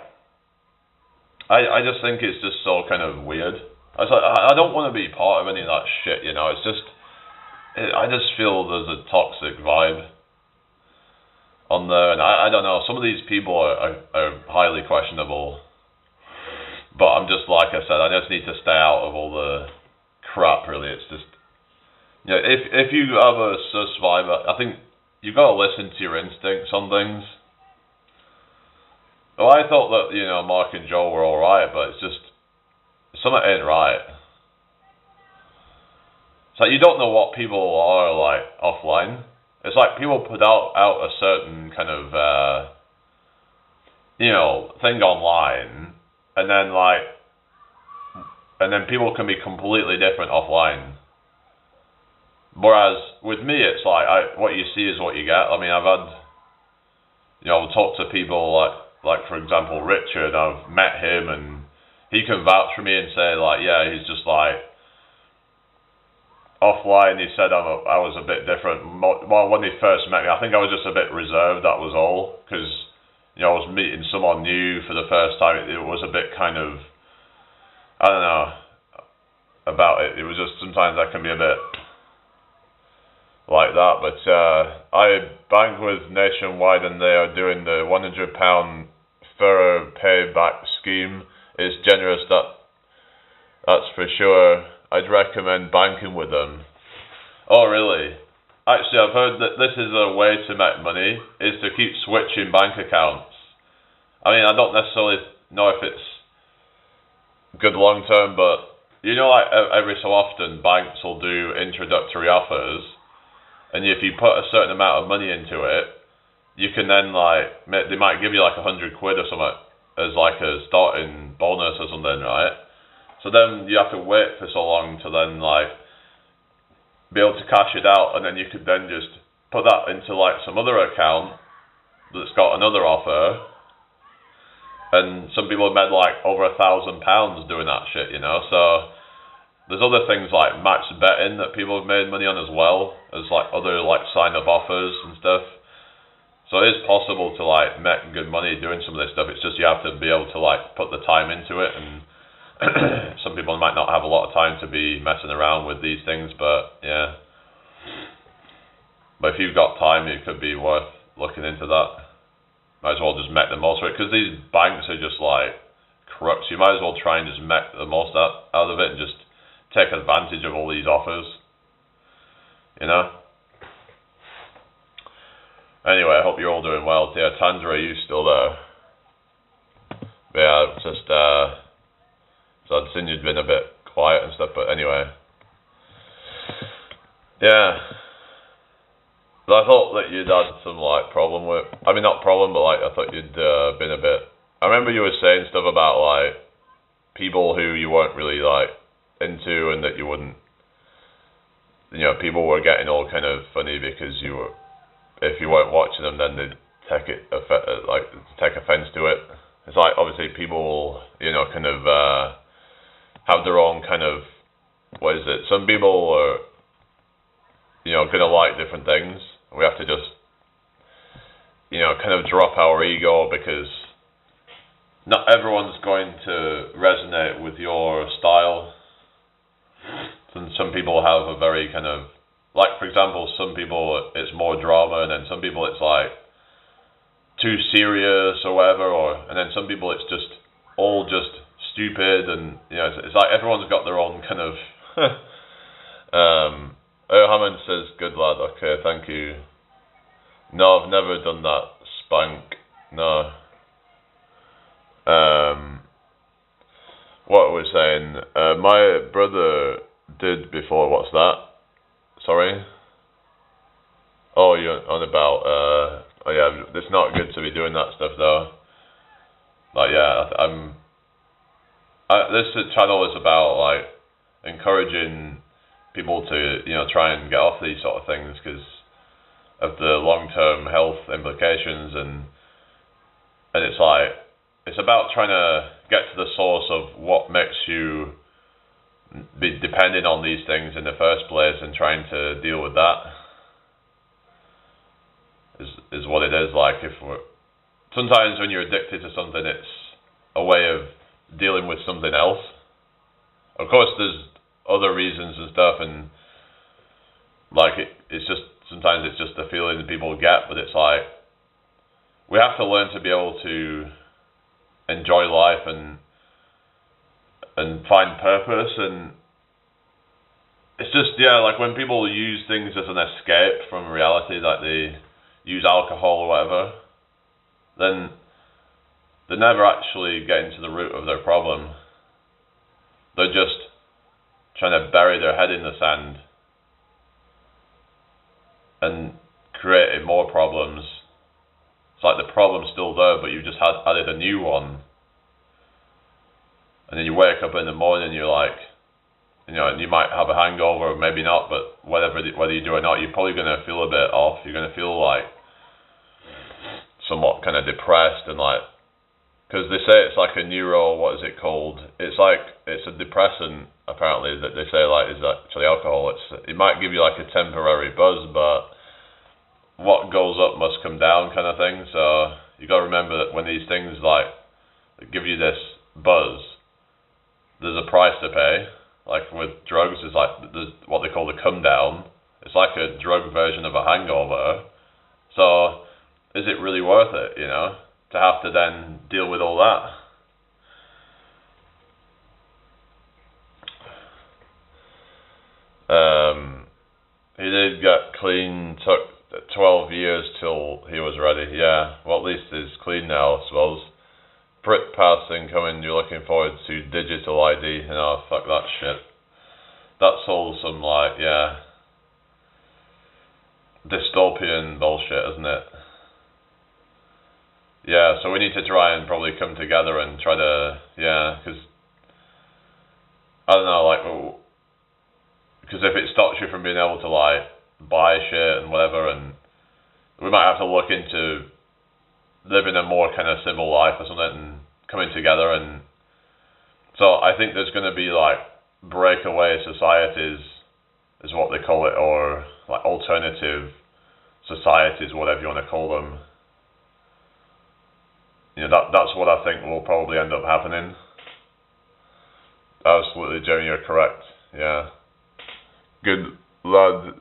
I just think it's just so kind of weird. It's like, I don't want to be part of any of that shit, It's just, I just feel there's a toxic vibe on there, and I don't know, some of these people are highly questionable, but I'm just, like I said, I just need to stay out of all the crap, really. It's just, if you have a sus vibe, I think you've got to listen to your instincts on things. Well, I thought that, Mark and Joe were alright, but it's just, something ain't right. it's like you don't know what people are like offline. It's like people put out a certain kind of thing online, and then people can be completely different offline. Whereas with me, it's like what you see is what you get. I mean, I've had talked to people like for example Richard. I've met him, and he can vouch for me and say like, yeah, he's just like offline. He said I was a bit different. Well, when he first met me, I think I was just a bit reserved. That was all, because I was meeting someone new for the first time. It was a bit kind of, I don't know about it. It was just sometimes I can be a bit like that. But I bank with Nationwide, and they are doing the £100 furrow payback scheme. It's generous, that's for sure. I'd recommend banking with them. Oh, really? Actually, I've heard that this is a way to make money, is to keep switching bank accounts. I mean, I don't necessarily know if it's good long term, but like every so often banks will do introductory offers, and if you put a certain amount of money into it, you can then they might give you like £100 or something as like a starting bonus or something, right? So then you have to wait for so long to then be able to cash it out, and then you could then just put that into like some other account that's got another offer. And some people have made like over £1,000 doing that shit, So there's other things like max betting that people have made money on as well, as like other like sign up offers and stuff. So it is possible to make good money doing some of this stuff. It's just you have to be able to put the time into it, and some people might not have a lot of time to be messing around with these things, but yeah. But if you've got time, it could be worth looking into that. Might as well just make the most of it, because these banks are just crooks. You might as well try and just make the most out of it and just take advantage of all these offers. Anyway, I hope you're all doing well. Yeah, Tandra, are you still there? But yeah, just so I'd seen you'd been a bit quiet and stuff, but anyway. Yeah. But I thought that you'd had some problem with, I mean not problem, but I thought you'd been a bit, I remember you were saying stuff about people who you weren't really into, and that you wouldn't, people were getting all kind of funny because if you weren't watching them, then they'd take offense to it. It's obviously people, kind of have their own kind of, what is it? Some people are, gonna like different things. We have to just, kind of drop our ego, because not everyone's going to resonate with your style. And some people have a very kind of, for example, some people it's more drama, and then some people it's too serious or whatever, and then some people it's just all just stupid, and it's everyone's got their own kind of Hammond says, good lad, okay, thank you. No, I've never done that, spank, no. What was saying, my brother did before, what's that? Sorry? Oh, you're on about, oh yeah, it's not good to be doing that stuff though. This channel is about encouraging people to try and get off these sort of things because of the long-term health implications, and it's about trying to get to the source of what makes you be dependent on these things in the first place, and trying to deal with that is what it is. Sometimes when you're addicted to something, it's a way of dealing with something else. Of course, there's other reasons and stuff, and it's just sometimes it's just the feeling that people get, but it's we have to learn to be able to enjoy life and find purpose, and it's just when people use things as an escape from reality, they use alcohol or whatever, then they're never actually getting to the root of their problem. They're just trying to bury their head in the sand and created more problems. It's like the problem's still there, but you just added a new one. And then you wake up in the morning, you're like, you know, and you might have a hangover, maybe not, but whether you do or not, you're probably going to feel a bit off. You're going to feel like somewhat kind of depressed, and like, because they say it's like a what is it called? It's a depressant, apparently, that they say like is actually alcohol. It might give you like a temporary buzz, but what goes up must come down kind of thing. So you got to remember that when these things like give you this buzz, there's a price to pay. Like with drugs, it's like there's what they call the come down. It's like a drug version of a hangover. So is it really worth it, you know, to have to then deal with all that? He did get clean, took 12 years till he was ready. Yeah, well, at least he's clean now, I suppose. Brit passing coming, you're looking forward to digital ID. You know, fuck that shit. That's all some, like, yeah, dystopian bullshit, isn't it? Yeah, so we need to try and probably come together and try to, yeah, because, I don't know, like, because if it stops you from being able to, like, buy shit and whatever, and we might have to look into living a more kind of civil life or something and coming together. And so I think there's going to be like breakaway societies is what they call it, or like alternative societies, whatever you want to call them. You know, that's what I think will probably end up happening. Absolutely, Jamie, you're correct. Yeah. Good lad.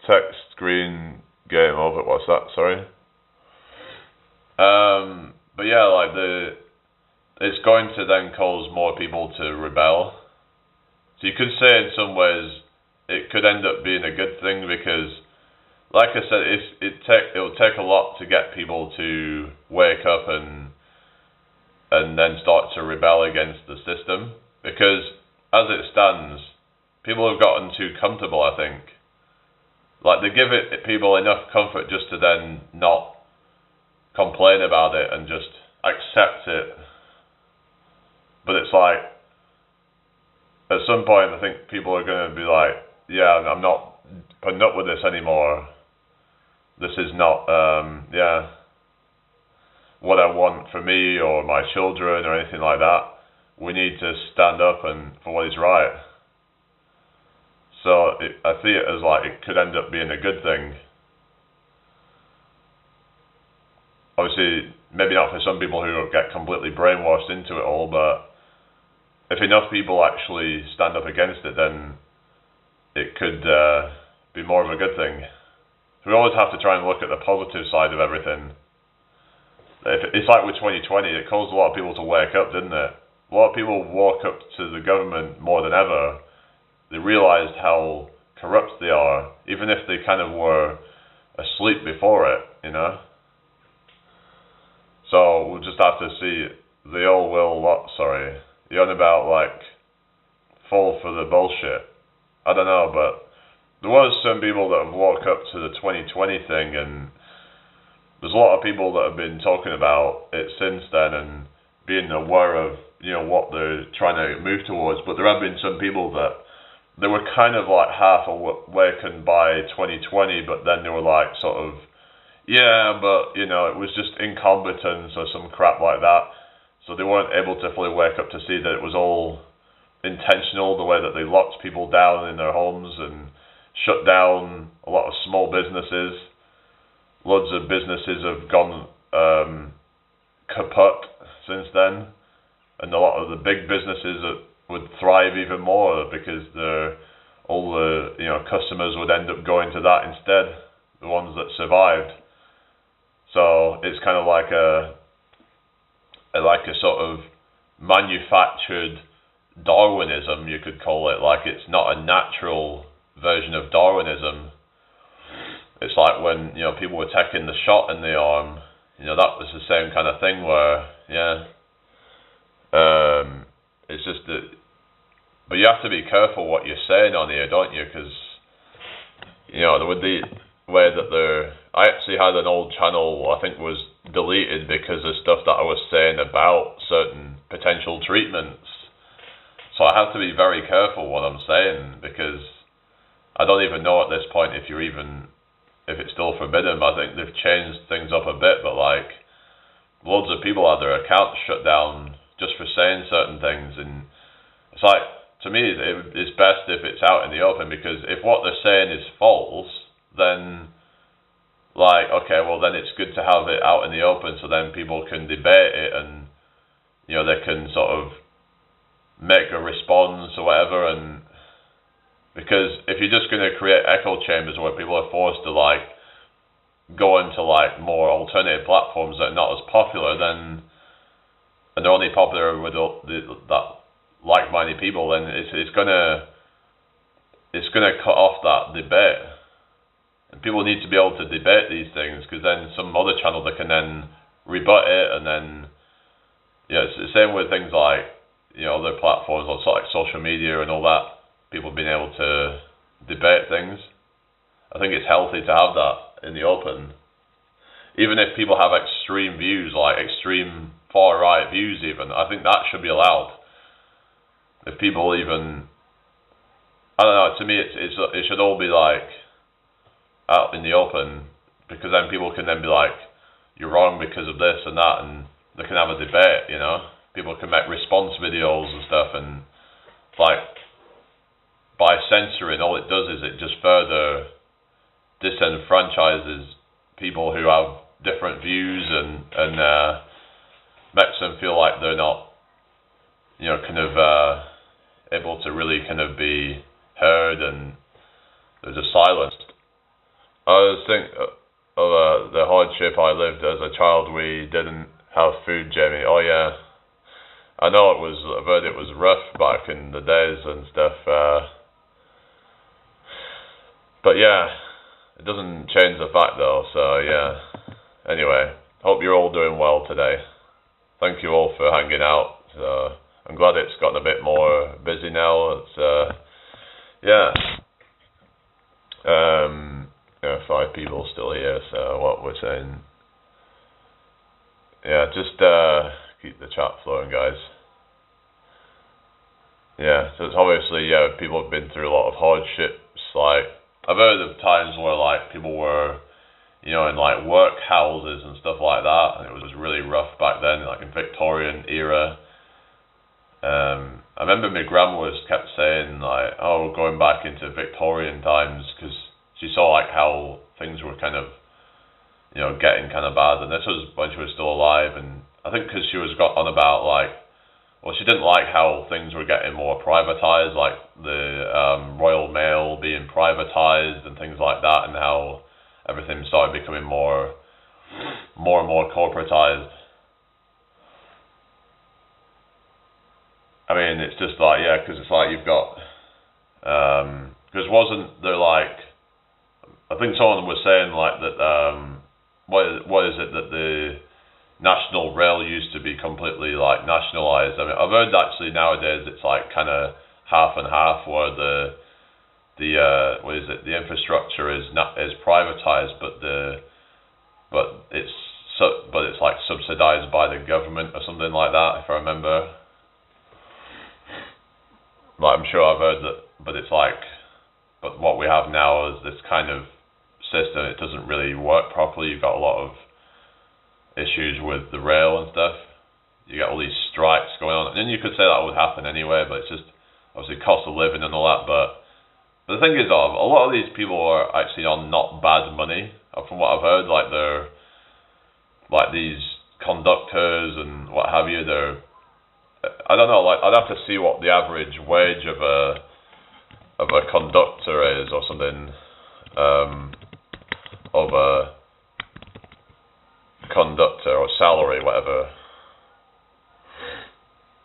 Text screen game over. What's that? Sorry. But yeah, like it's going to then cause more people to rebel. So you could say in some ways it could end up being a good thing, because, like I said, it'll take a lot to get people to wake up and then start to rebel against the system. Because as it stands, people have gotten too comfortable, I think. Like, they give people enough comfort just to then not complain about it and just accept it. But it's like, at some point, I think people are going to be like, yeah, I'm not putting up with this anymore. This is not, what I want for me or my children or anything like that. We need to stand up and for what is right. So I see it as like it could end up being a good thing. Obviously, maybe not for some people who get completely brainwashed into it all, but if enough people actually stand up against it, then it could be more of a good thing. So we always have to try and look at the positive side of everything. It's like with 2020, it caused a lot of people to wake up, didn't it? A lot of people woke up to the government more than ever. They realised how corrupt they are, even if they kind of were asleep before it, you know? So we'll just have to see. They all will what, sorry? You're on about, like, fall for the bullshit. I don't know, but there was some people that have woke up to the 2020 thing, and there's a lot of people that have been talking about it since then and being aware of, you know, what they're trying to move towards. But there have been some people that they were kind of like half awakened by 2020, but then they were like sort of, yeah, but, you know, it was just incompetence or some crap like that. So they weren't able to fully wake up to see that it was all intentional, the way that they locked people down in their homes and shut down a lot of small businesses. Loads of businesses have gone kaput since then, and a lot of the big businesses that would thrive even more because all the customers would end up going to that instead, the ones that survived. So it's kind of like a sort of manufactured Darwinism, you could call it. Like, it's not a natural version of Darwinism. It's like when, people were taking the shot in the arm, that was the same kind of thing where, it's just that, but you have to be careful what you're saying on here, don't you? Because, you know, with the way that I actually had an old channel I think was deleted because of stuff that I was saying about certain potential treatments. So I have to be very careful what I'm saying, because I don't even know at this point if it's still forbidden. I think they've changed things up a bit, but like loads of people had their accounts shut down just for saying certain things, and it's like, to me, it's best if it's out in the open, because if what they're saying is false, then like, okay, well then it's good to have it out in the open so then people can debate it, and you know, they can sort of make a response or whatever. And because if you're just going to create echo chambers where people are forced to like go into like more alternative platforms that are not as popular, then, and they're only popular with that like-minded people, then it's gonna cut off that debate. And people need to be able to debate these things, because then some other channel that can then rebut it, and then it's the same with things like, you know, other platforms like social media and all that, people being able to debate things. I think it's healthy to have that in the open, even if people have extreme views, like extreme far right views even. I think that should be allowed. If people even, I don't know, to me it should all be like out in the open, because then people can then be like, you're wrong because of this and that, and they can have a debate, you know. People can make response videos and stuff, and like, by censoring, all it does is it just further disenfranchises people who have different views, and makes them feel like they're not, you know, kind of able to really kind of be heard, and they're just silenced. I was thinking of the hardship I lived as a child. We didn't have food, Jamie. Oh yeah, I know I've heard it was rough back in the days and stuff. But yeah, it doesn't change the fact though. So yeah. Anyway, hope you're all doing well today. Thank you all for hanging out. I'm glad it's gotten a bit more busy now. It's yeah. 5 people still here, so what we're saying, yeah, just keep the chat flowing, guys. Yeah, so it's obviously, yeah, people have been through a lot of hardships. Like, I've heard of times where like people were, you know, in like workhouses and stuff like that, and it was really rough back then, like in Victorian era. I remember my grandma kept saying like, oh, going back into Victorian times, because she saw like how things were kind of, you know, getting kind of bad, and this was when she was still alive. And I think because she was got on about like, well, she didn't like how things were getting more privatized, like the Royal Mail being privatized and things like that, and how everything started becoming more and more corporatized. I mean, it's just like, yeah, because it's like you've got, because wasn't there like, I think someone was saying like that, what is it that the National Rail used to be completely like nationalised. I mean, I've heard actually nowadays it's like kind of half and half, where the infrastructure is privatised, but it's like subsidised by the government or something like that, if I remember. Like, I'm sure I've heard that, but it's like, but what we have now is this kind of system. It doesn't really work properly. You've got a lot of issues with the rail and stuff. You get all these strikes going on, and you could say that would happen anyway, but it's just obviously cost of living and all that. But the thing is, a lot of these people are actually on not bad money, from what I've heard. Like, they're like these conductors and what have you. They're, I don't know, like, I'd have to see what the average wage of a conductor is or something, of a conductor or salary, whatever.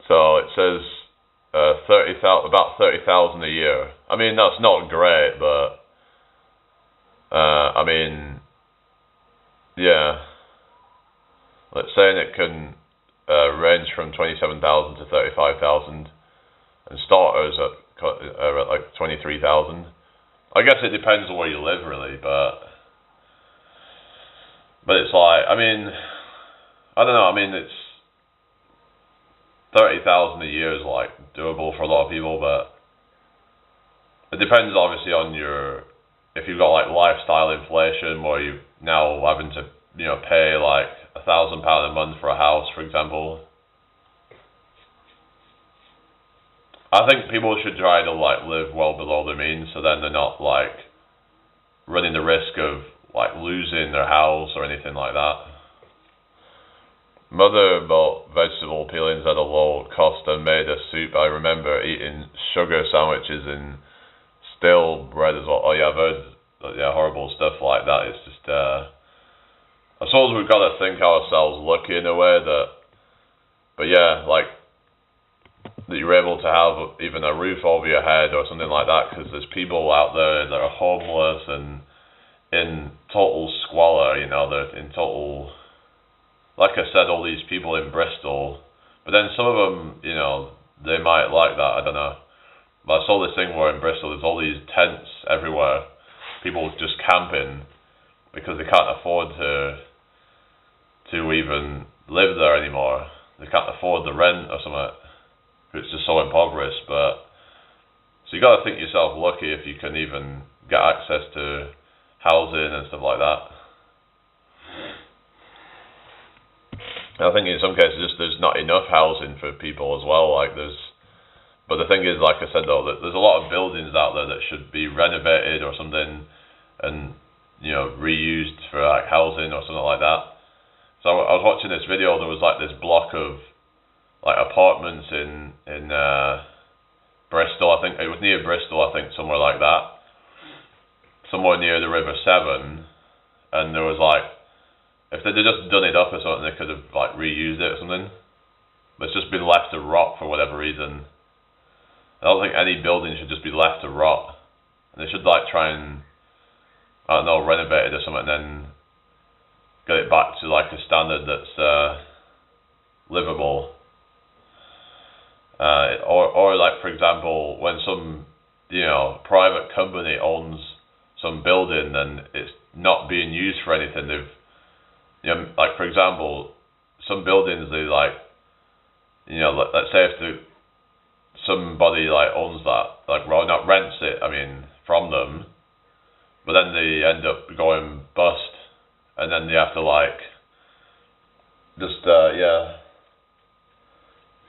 So it says about 30,000 a year. I mean, that's not great, but I mean, yeah. Let's say it can range from 27,000 to 35,000, and starters at like 23,000. I guess it depends on where you live, really, but it's like, I mean, I don't know. I mean, it's 30,000 a year is like doable for a lot of people, but it depends obviously on if you've got like lifestyle inflation where you now having to pay like £1,000 a month for a house, for example. I think people should try to like live well below their means, so then they're not like running the risk of like losing their house or anything like that. Mother bought vegetable peelings at a low cost and made a soup. I remember eating sugar sandwiches and stale bread as well. Oh yeah, I've heard horrible stuff like that. It's just I suppose we've got to think ourselves lucky in a way but yeah, like that you're able to have even a roof over your head or something like that, because there's people out there that are homeless and in total squalor, they're in total, like I said, all these people in Bristol, but then some of them, they might like that, I don't know. But I saw this thing where in Bristol there's all these tents everywhere, people just camping because they can't afford to even live there anymore. They can't afford the rent or something. It's just so impoverished. But so you got to think yourself lucky if you can even get access to housing and stuff like that. I think in some cases just there's not enough housing for people as well. But the thing is, like I said though, that there's a lot of buildings out there that should be renovated or something, and reused for like housing or something like that. So I was watching this video. There was like this block of like apartments in Bristol. I think it was near Bristol. I think somewhere like that, somewhere near the River Severn, and there was like, if they'd just done it up or something, they could have like reused it or something. But it's just been left to rot for whatever reason. I don't think any building should just be left to rot. They should like try and, I don't know, renovate it or something, and then get it back to like a standard that's livable. Or like, for example, when some private company owns some building and it's not being used for anything, like for example, some buildings they like, let's say if somebody like owns that, like, well, not rents it, I mean, from them, but then they end up going bust, and then they have to like just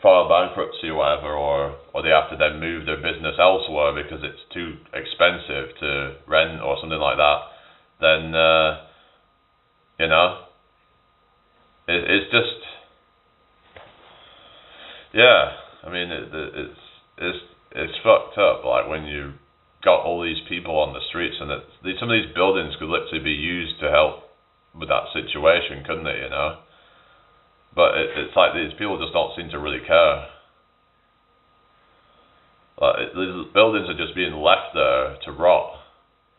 file bankruptcy or whatever, or they have to then move their business elsewhere because it's too expensive to rent or something like that, then it's just, I mean, it's fucked up, like when you got all these people on the streets, and some of these buildings could literally be used to help with that situation, couldn't they, But it's like these people just don't seem to really care. Like, these buildings are just being left there to rot,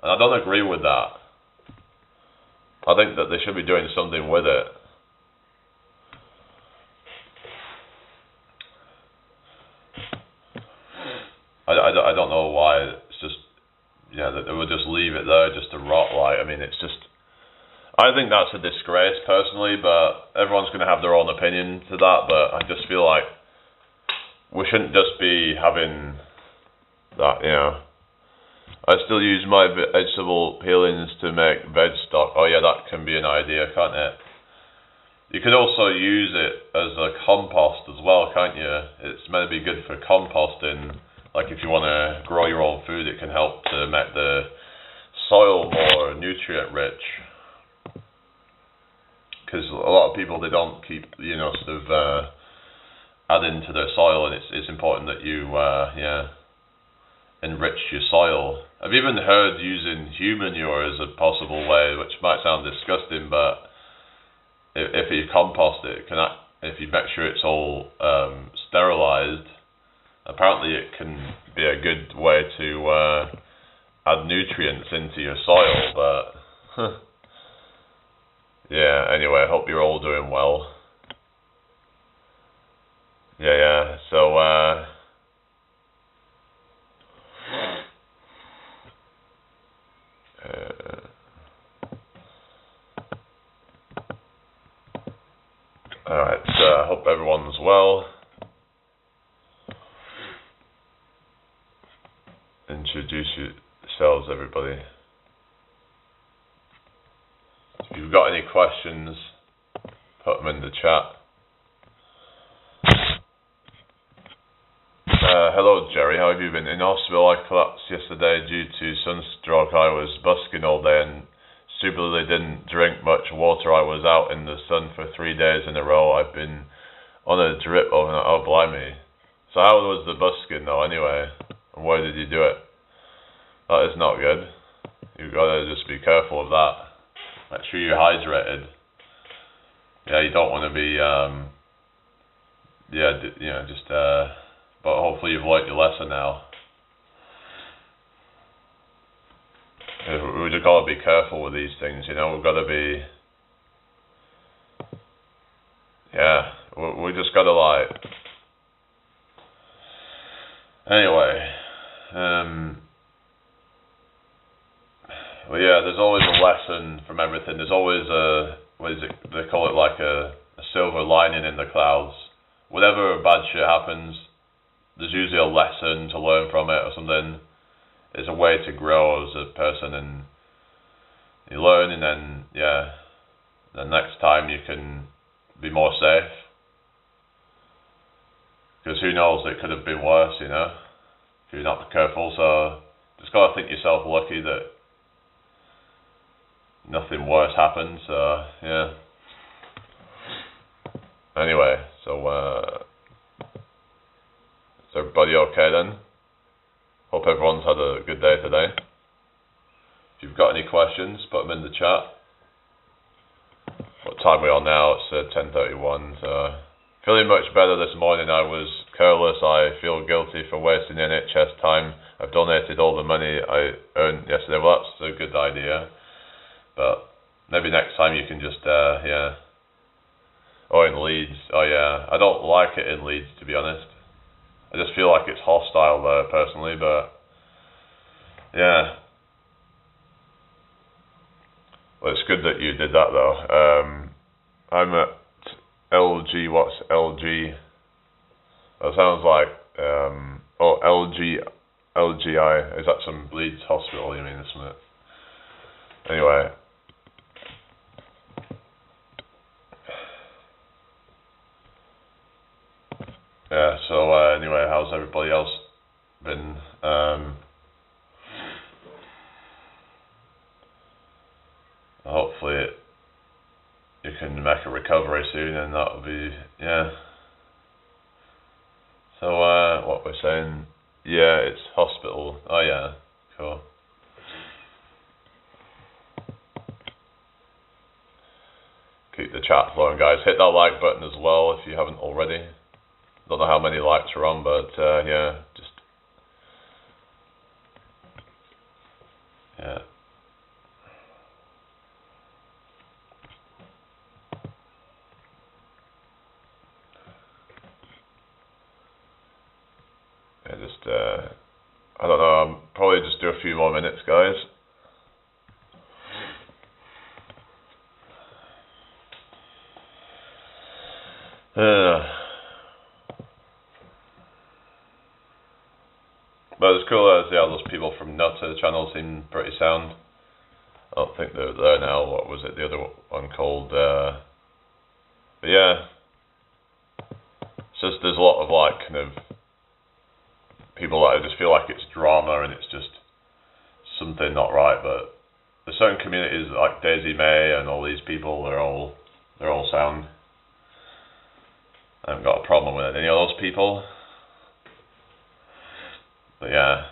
and I don't agree with that. I think that they should be doing something with it. I don't know why it's just, that they would just leave it there just to rot. Like, I mean, it's just, I think that's a disgrace personally, but everyone's going to have their own opinion to that. But I just feel like we shouldn't just be having that, I still use my vegetable peelings to make veg stock. Oh yeah, that can be an idea, can't it? You could also use it as a compost as well, can't you? It's meant to be good for composting. Like if you want to grow your own food, it can help to make the soil more nutrient rich. Because a lot of people, they don't keep, sort of adding to their soil, and it's important that you, enrich your soil. I've even heard using human manure as a possible way, which might sound disgusting, but if you compost it, if you make sure it's all sterilized, apparently it can be a good way to add nutrients into your soil, but yeah, anyway, I hope you're all doing well. So I hope everyone's well. Introduce yourselves, everybody. If you've got any questions, put them in the chat. Hello Jerry, how have you been? In hospital, I collapsed yesterday due to sunstroke. I was busking all day and stupidly didn't drink much water. I was out in the sun for 3 days in a row. I've been on a drip overnight. Oh, blimey. So how was the busking though anyway? And where did you do it? That is not good. You've got to just be careful of that. Make sure you're hydrated. Yeah, you don't want to be, but hopefully you've learnt your lesson now. We just got to be careful with these things, you know. We've got to be, we just got to like, anyway, well, yeah, there's always a lesson from everything. There's always they call it like a silver lining in the clouds. Whatever bad shit happens, there's usually a lesson to learn from it or something. It's a way to grow as a person, and you learn, and then, the next time you can be more safe. Because who knows, it could have been worse, you know, if you're not careful. So just gotta think yourself lucky that nothing worse happened. So yeah. Anyway, so is everybody okay then? Hope everyone's had a good day today. If you've got any questions, put them in the chat. What time are we on now? It's 10:31. So feeling much better this morning. I was careless. I feel guilty for wasting NHS time. I've donated all the money I earned yesterday. Well, that's a good idea. But maybe next time you can just, Or in Leeds. Oh yeah, I don't like it in Leeds, to be honest. I just feel like it's hostile there, personally, but yeah. Well, it's good that you did that, though. I'm at LG, what's LG? That sounds like, LGI. Is that some Leeds hospital, you mean, isn't it? Anyway. Yeah, so anyway, how's everybody else been? Hopefully you can make a recovery soon, and that'll be, yeah. So what we're saying, yeah, it's hospital. Oh yeah, cool. Keep the chat flowing, guys. Hit that like button as well if you haven't already. Don't know how many likes are on, but yeah, just yeah. Yeah, just I don't know. I'll probably just do a few more minutes, guys. But it's cool as those people from Nutter channel seem pretty sound. I don't think they're there now. What was it? The other one called? But yeah, it's just there's a lot of like kind of people that I just feel like it's drama and it's just something not right. But there's certain communities like Daisy May and all these people. They're all sound. I haven't got a problem with any of those people. But yeah,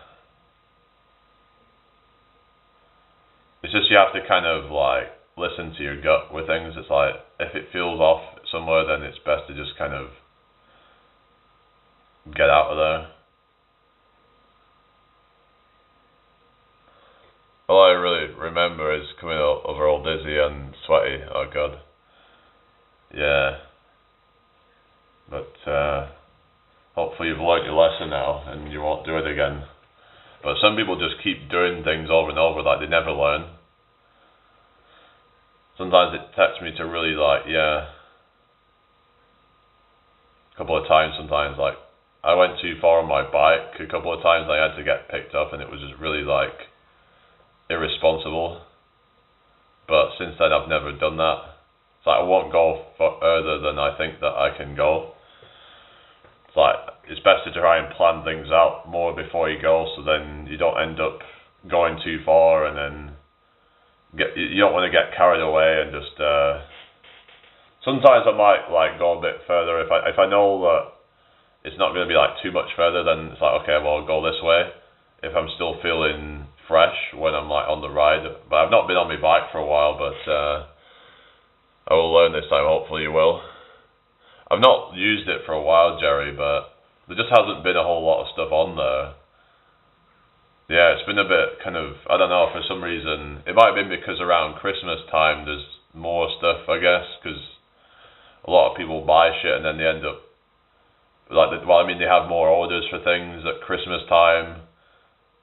it's just you have to kind of like listen to your gut with things. It's like if it feels off somewhere, then it's best to just kind of get out of there. All I really remember is coming over all dizzy and sweaty. Oh god. Yeah. But hopefully you've learnt your lesson now and you won't do it again. But some people just keep doing things over and over like they never learn. Sometimes it tempts me to really like, a couple of times sometimes, like, I went too far on my bike a couple of times. I had to get picked up, and it was just really, like, irresponsible. But since then, I've never done that. It's like I won't go further than I think that I can go. It's like, it's best to try and plan things out more before you go, so then you don't end up going too far, and then you don't want to get carried away and just. Sometimes I might like go a bit further if I know that it's not going to be like too much further. Then it's like, okay, well, I'll go this way if I'm still feeling fresh when I'm like on the ride. But I've not been on my bike for a while, but I will learn this time. Hopefully, you will. I've not used it for a while, Jerry, but there just hasn't been a whole lot of stuff on there. Yeah, it's been a bit kind of, I don't know, for some reason. It might have been because around Christmas time there's more stuff, I guess, because a lot of people buy shit and then they end up, like, well, I mean, they have more orders for things at Christmas time,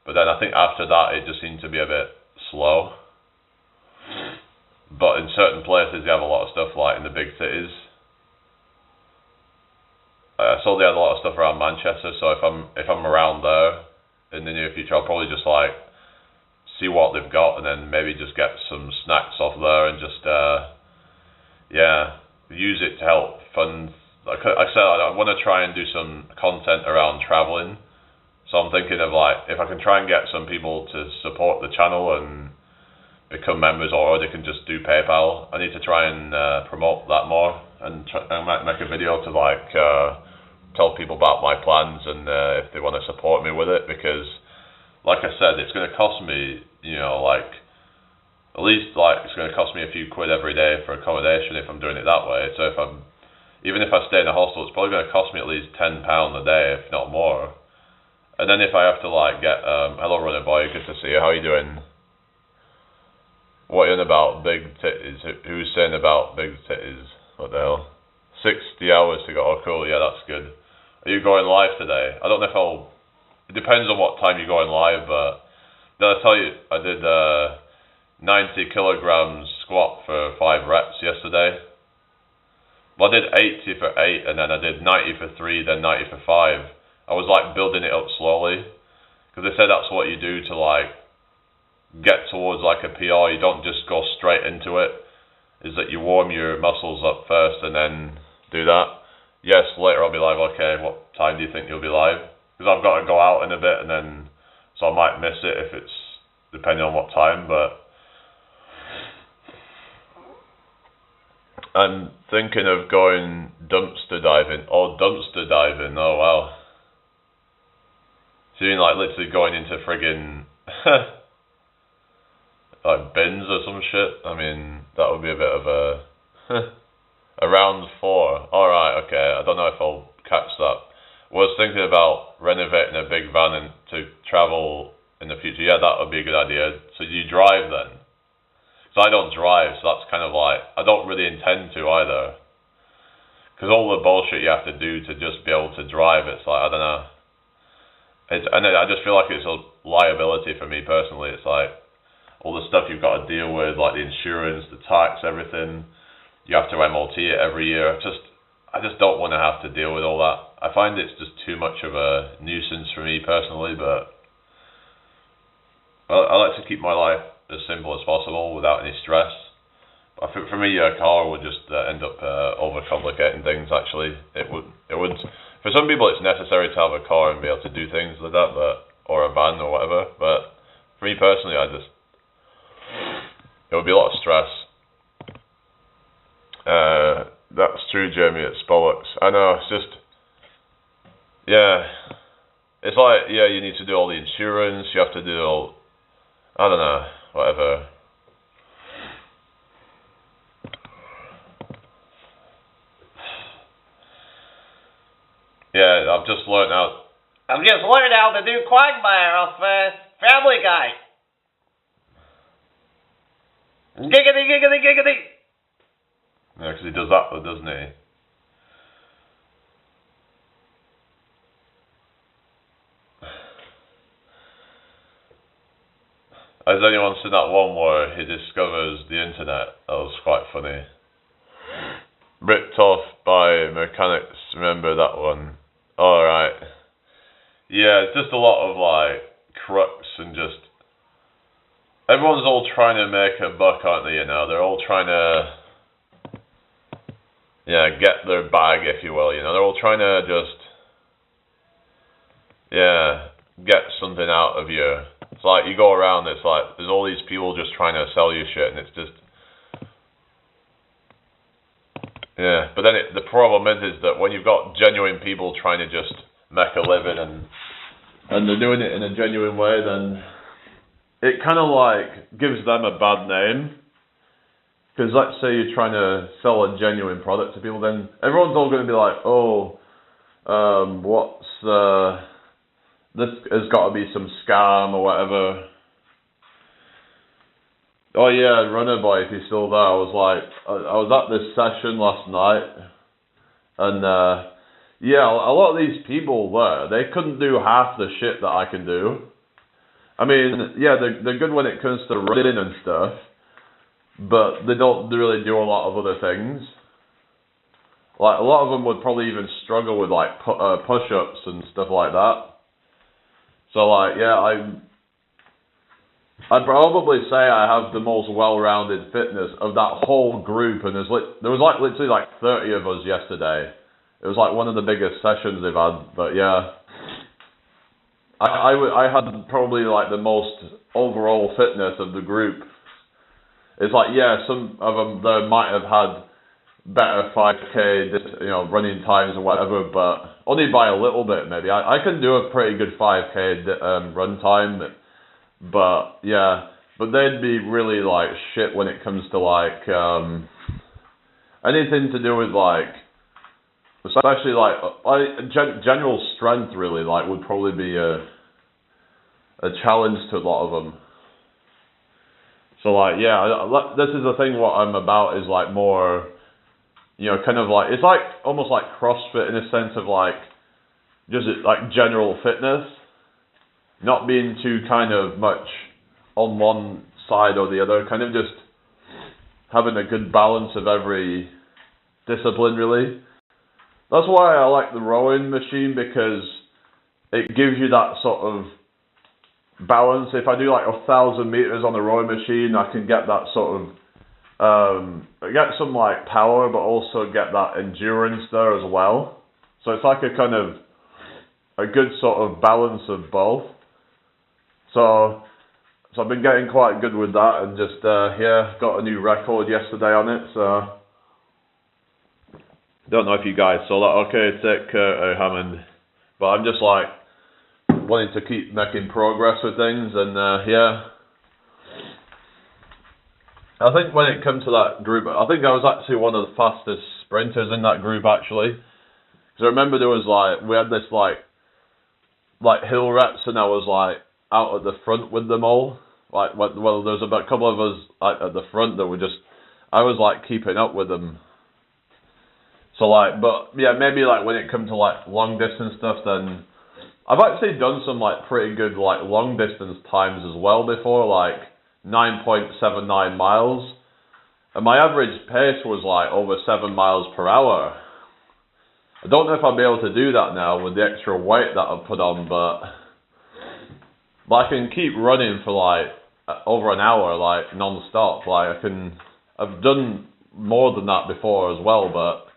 but then I think after that it just seemed to be a bit slow. But in certain places they have a lot of stuff, like in the big cities. I saw they had a lot of stuff around Manchester, so if I'm around there in the near future, I'll probably just like see what they've got and then maybe just get some snacks off there and just use it to help fund. Like I said, I want to try and do some content around traveling, so I'm thinking of like if I can try and get some people to support the channel and become members, or they can just do PayPal. I need to try and promote that more and make a video to like tell people about my plans and if they want to support me with it, because like I said, it's going to cost me, you know, like at least like it's going to cost me a few quid every day for accommodation if I'm doing it that way. So even if I stay in a hostel, it's probably going to cost me at least £10 a day, if not more. And then if I have to like get hello runner boy, good to see you, how are you doing? What are you on about big titties? Who's saying about big titties? What the hell? 60 hours to go. Oh cool, yeah, that's good. Are you going live today? I don't know if it depends on what time you're going live, but did I tell you I did 90 kilograms squat for 5 reps yesterday? Well, I did 80 for 8, and then I did 90 for 3, then 90 for 5. I was like building it up slowly, because they said that's what you do to like get towards like a PR. You don't just go straight into it. Is that you warm your muscles up first and then do that. Yes, later I'll be live. Okay, what time do you think you'll be live? Because I've got to go out in a bit, and then so I might miss it if it's depending on what time, but I'm thinking of going dumpster diving. Oh, dumpster diving. Oh, wow. So you mean like literally going into friggin' like bins or some shit? I mean, that would be a bit of a round 4. Alright, okay. I don't know if I'll catch that. I was thinking about renovating a big van and to travel in the future. Yeah, that would be a good idea. So you drive then? So I don't drive, so that's kind of like, I don't really intend to either. Because all the bullshit you have to do to just be able to drive, it's like, I don't know. And I just feel like it's a liability for me personally. It's like, all the stuff you've got to deal with, like the insurance, the tax, everything. You have to MOT it every year. I just don't want to have to deal with all that. I find it's just too much of a nuisance for me personally, but I like to keep my life as simple as possible without any stress. But for me, a car would just end up overcomplicating things. Actually, it would. For some people, it's necessary to have a car and be able to do things like that, or a van or whatever. But for me personally, it would be a lot of stress. That's true, Jamie. It's bollocks. I know. It's just, yeah. It's like, yeah, you need to do all the insurance. You have to do all, I don't know, whatever. Yeah, I've just learned how to do Quagmire off Family Guy. Giggity, giggity, giggity. Yeah, because he does that, though, doesn't he? Has anyone seen that one where he discovers the internet? That was quite funny. Ripped off by mechanics, remember that one? Alright. Yeah, it's just a lot of like crooks and just everyone's all trying to make a buck, aren't they, you know? They're all trying to get their bag, if you will, you know. They're all trying to just get something out of you. It's like you go around, it's like there's all these people just trying to sell you shit, and it's just but then the problem is that when you've got genuine people trying to just make a living and they're doing it in a genuine way, then it kind of like gives them a bad name. Because let's say you're trying to sell a genuine product to people, then everyone's all going to be like, oh, this has got to be some scam or whatever. Oh yeah, Runner Boy, if he's still there, I was at this session last night, and a lot of these people there, they couldn't do half the shit that I can do. I mean, yeah, they're good when it comes to running and stuff, but they don't really do a lot of other things. Like, a lot of them would probably even struggle with, like, push-ups and stuff like that. So, like, yeah, I'd probably say I have the most well-rounded fitness of that whole group, and there was literally like 30 of us yesterday. It was like one of the biggest sessions they've had, but yeah. I had probably like the most overall fitness of the group. It's like, yeah, some of them there might have had better 5k, running times or whatever, but only by a little bit maybe. I can do a pretty good 5k run time, but yeah, but they'd be really like shit when it comes to like anything to do with like, especially like general strength really like would probably be a challenge to a lot of them. So like, yeah, this is the thing. What I'm about is like more, kind of like, it's like almost like CrossFit in a sense of like just like general fitness, not being too kind of much on one side or the other, kind of just having a good balance of every discipline really. That's why I like the rowing machine, because it gives you that sort of balance. If I do like 1,000 meters on the rowing machine, I can get that sort of get some like power, but also get that endurance there as well. So it's like a kind of a good sort of balance of both. So I've been getting quite good with that, and just got a new record yesterday on it. So don't know if you guys saw that. Okay, take Hammond, but I'm just like wanting to keep making progress with things, and I think when it comes to that group, I think I was actually one of the fastest sprinters in that group actually, because I remember there was like, we had this like hill reps, and I was like out at the front with them all, like, well there was about a couple of us like at the front that were just, I was like keeping up with them. So like, but yeah, maybe like when it comes to like long distance stuff, then I've actually done some like pretty good like long distance times as well before, like 9.79 miles, and my average pace was like over 7 miles per hour. I don't know if I'll be able to do that now with the extra weight that I've put on, but I can keep running for like over an hour, like non-stop. Like I've done more than that before as well, but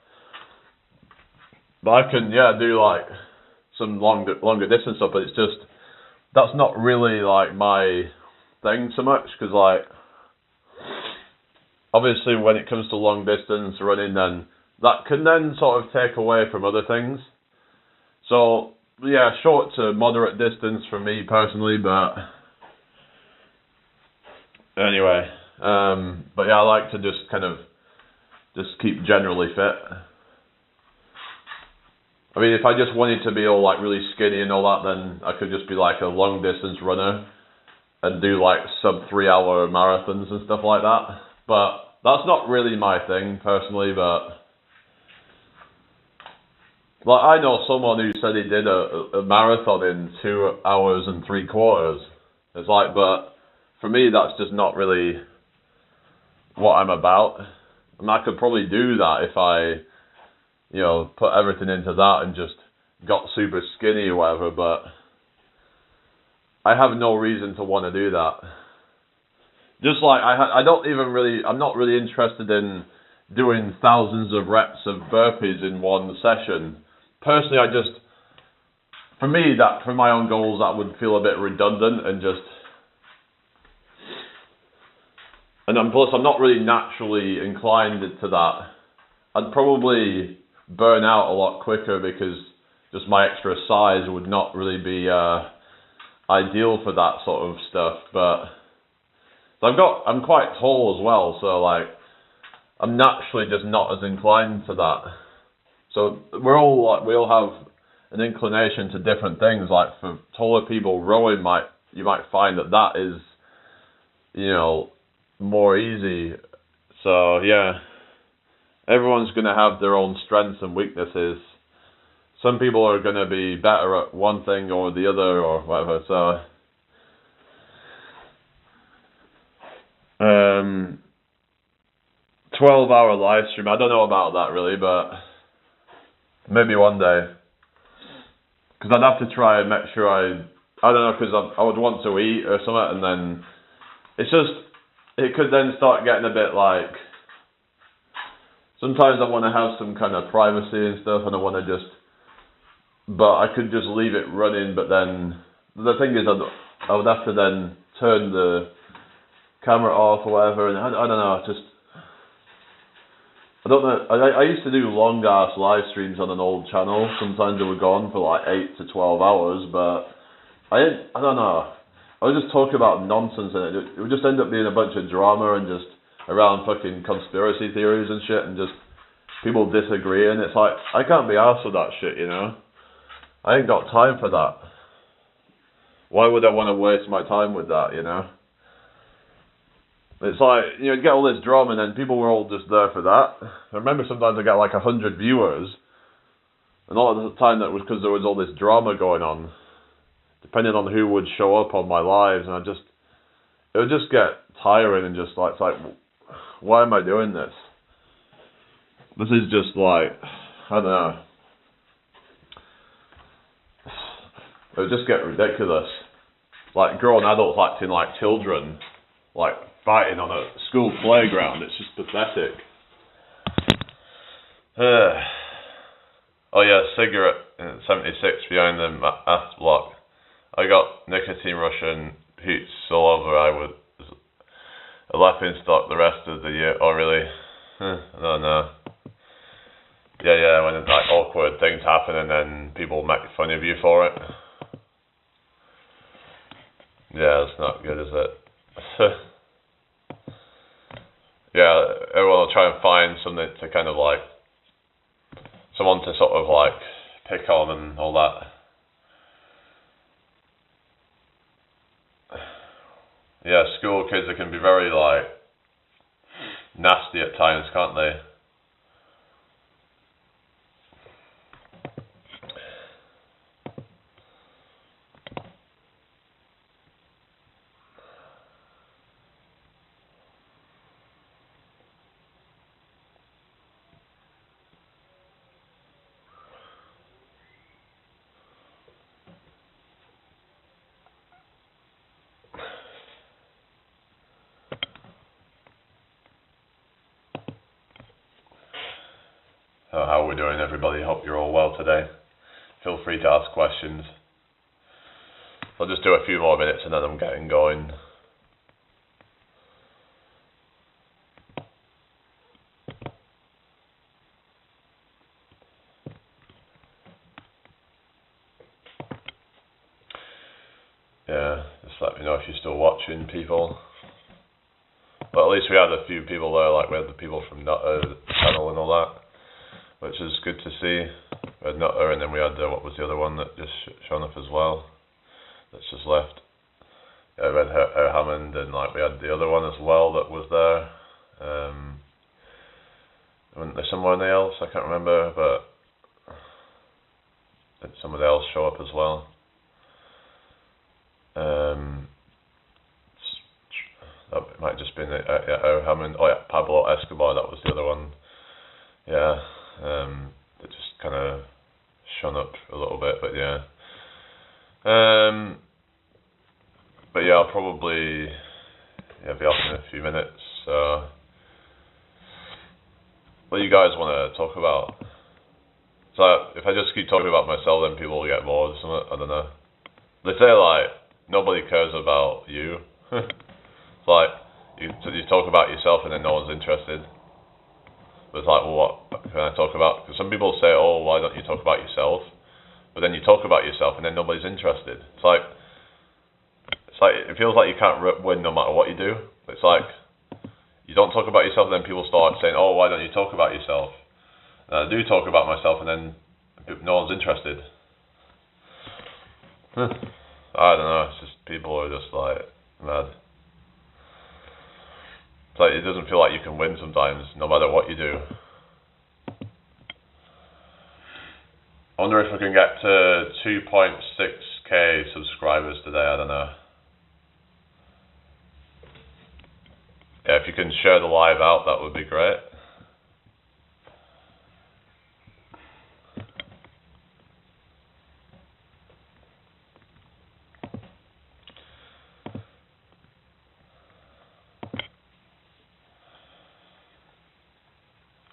I can do like some longer distance stuff, but it's just, that's not really like my thing so much, because like obviously when it comes to long distance running, then that can then sort of take away from other things. So yeah, short to moderate distance for me personally, but anyway, but yeah, I like to just kind of just keep generally fit. I mean, if I just wanted to be all like really skinny and all that, then I could just be like a long distance runner and do like sub 3 hour marathons and stuff like that. But that's not really my thing personally, but like I know someone who said he did a marathon in 2 hours and 3/4. It's like, but for me that's just not really what I'm about. I mean, I could probably do that if I, you know, put everything into that and just got super skinny or whatever, but I have no reason to want to do that. Just like, I'm not really interested in doing thousands of reps of burpees in one session. Personally, for my own goals, that would feel a bit redundant and just... And plus, I'm not really naturally inclined to that. I'd probably burn out a lot quicker because just my extra size would not really be ideal for that sort of stuff. But so I'm quite tall as well, so like I'm naturally just not as inclined to that. So we all have an inclination to different things. Like for taller people, rowing you might find that is, you know, more easy. So yeah, everyone's gonna have their own strengths and weaknesses. Some people are gonna be better at one thing or the other or whatever. So 12-hour live stream. I don't know about that really, but maybe one day. Because I'd have to try and make sure I don't know, because I would want to eat or something, and then it could then start getting a bit like, sometimes I want to have some kind of privacy and stuff, and but I could just leave it running, but then, the thing is, I would have to then turn the camera off or whatever, and I don't know, I don't know, I used to do long ass live streams on an old channel. Sometimes they would go on for like 8 to 12 hours, but I don't know. I would just talk about nonsense and it would just end up being a bunch of drama and just around fucking conspiracy theories and shit and just people disagreeing. It's like, I can't be arsed with that shit, you know? I ain't got time for that. Why would I want to waste my time with that, you know? It's like, you know, you get all this drama and then people were all just there for that. I remember sometimes I got like 100 viewers, and all of the time that was because there was all this drama going on, depending on who would show up on my lives, and it would just get tiring and just like, it's like, why am I doing this? This is just like, I don't know. It would just get ridiculous. Like grown adults acting like children, like fighting on a school playground. It's just pathetic. Oh yeah, cigarette in 76 behind the ass block. I got nicotine rush and heat so over I would a laughing stock the rest of the year. Oh really? I don't know. Yeah, when like awkward things happen and then people make fun of you for it. Yeah, it's not good, is it? Yeah, everyone will try and find something to kind of like, someone to sort of like pick on and all that. Yeah, school kids, they can be very like nasty at times, can't they? So how are we doing, everybody? Hope you're all well today. Feel free to ask questions. I'll just do a few more minutes and then I'm getting going. Yeah, just let me know if you're still watching, people. But at least we had a few people there, like we had the people from the channel and all that, which is good to see. We had Nutter, and then we had what was the other one that just shown up as well, that's just left. Yeah, we had Herr Hammond, and like we had the other one as well that was there. Wasn't there someone else? I can't remember, but did somebody else show up as well? That might have just been Pablo Escobar. That was the other one. Yeah, that just kind of shone up a little bit, but yeah. But yeah, I'll probably be off in a few minutes. So, what do you guys want to talk about? So if I just keep talking about myself, then people will get bored or something. I don't know. They say like nobody cares about you. It's like you talk about yourself and then no one's interested. But it's like, well, what can I talk about? Because some people say, oh, why don't you talk about yourself? But then you talk about yourself and then nobody's interested. It's like it feels like you can't win no matter what you do. It's like you don't talk about yourself, then people start saying, oh, why don't you talk about yourself? And I do talk about myself, and then no one's interested. I don't know. It's just people are just like mad. It's like it doesn't feel like you can win sometimes, no matter what you do. I wonder if we can get to 2.6k subscribers today. I don't know. Yeah, if you can share the live out, that would be great.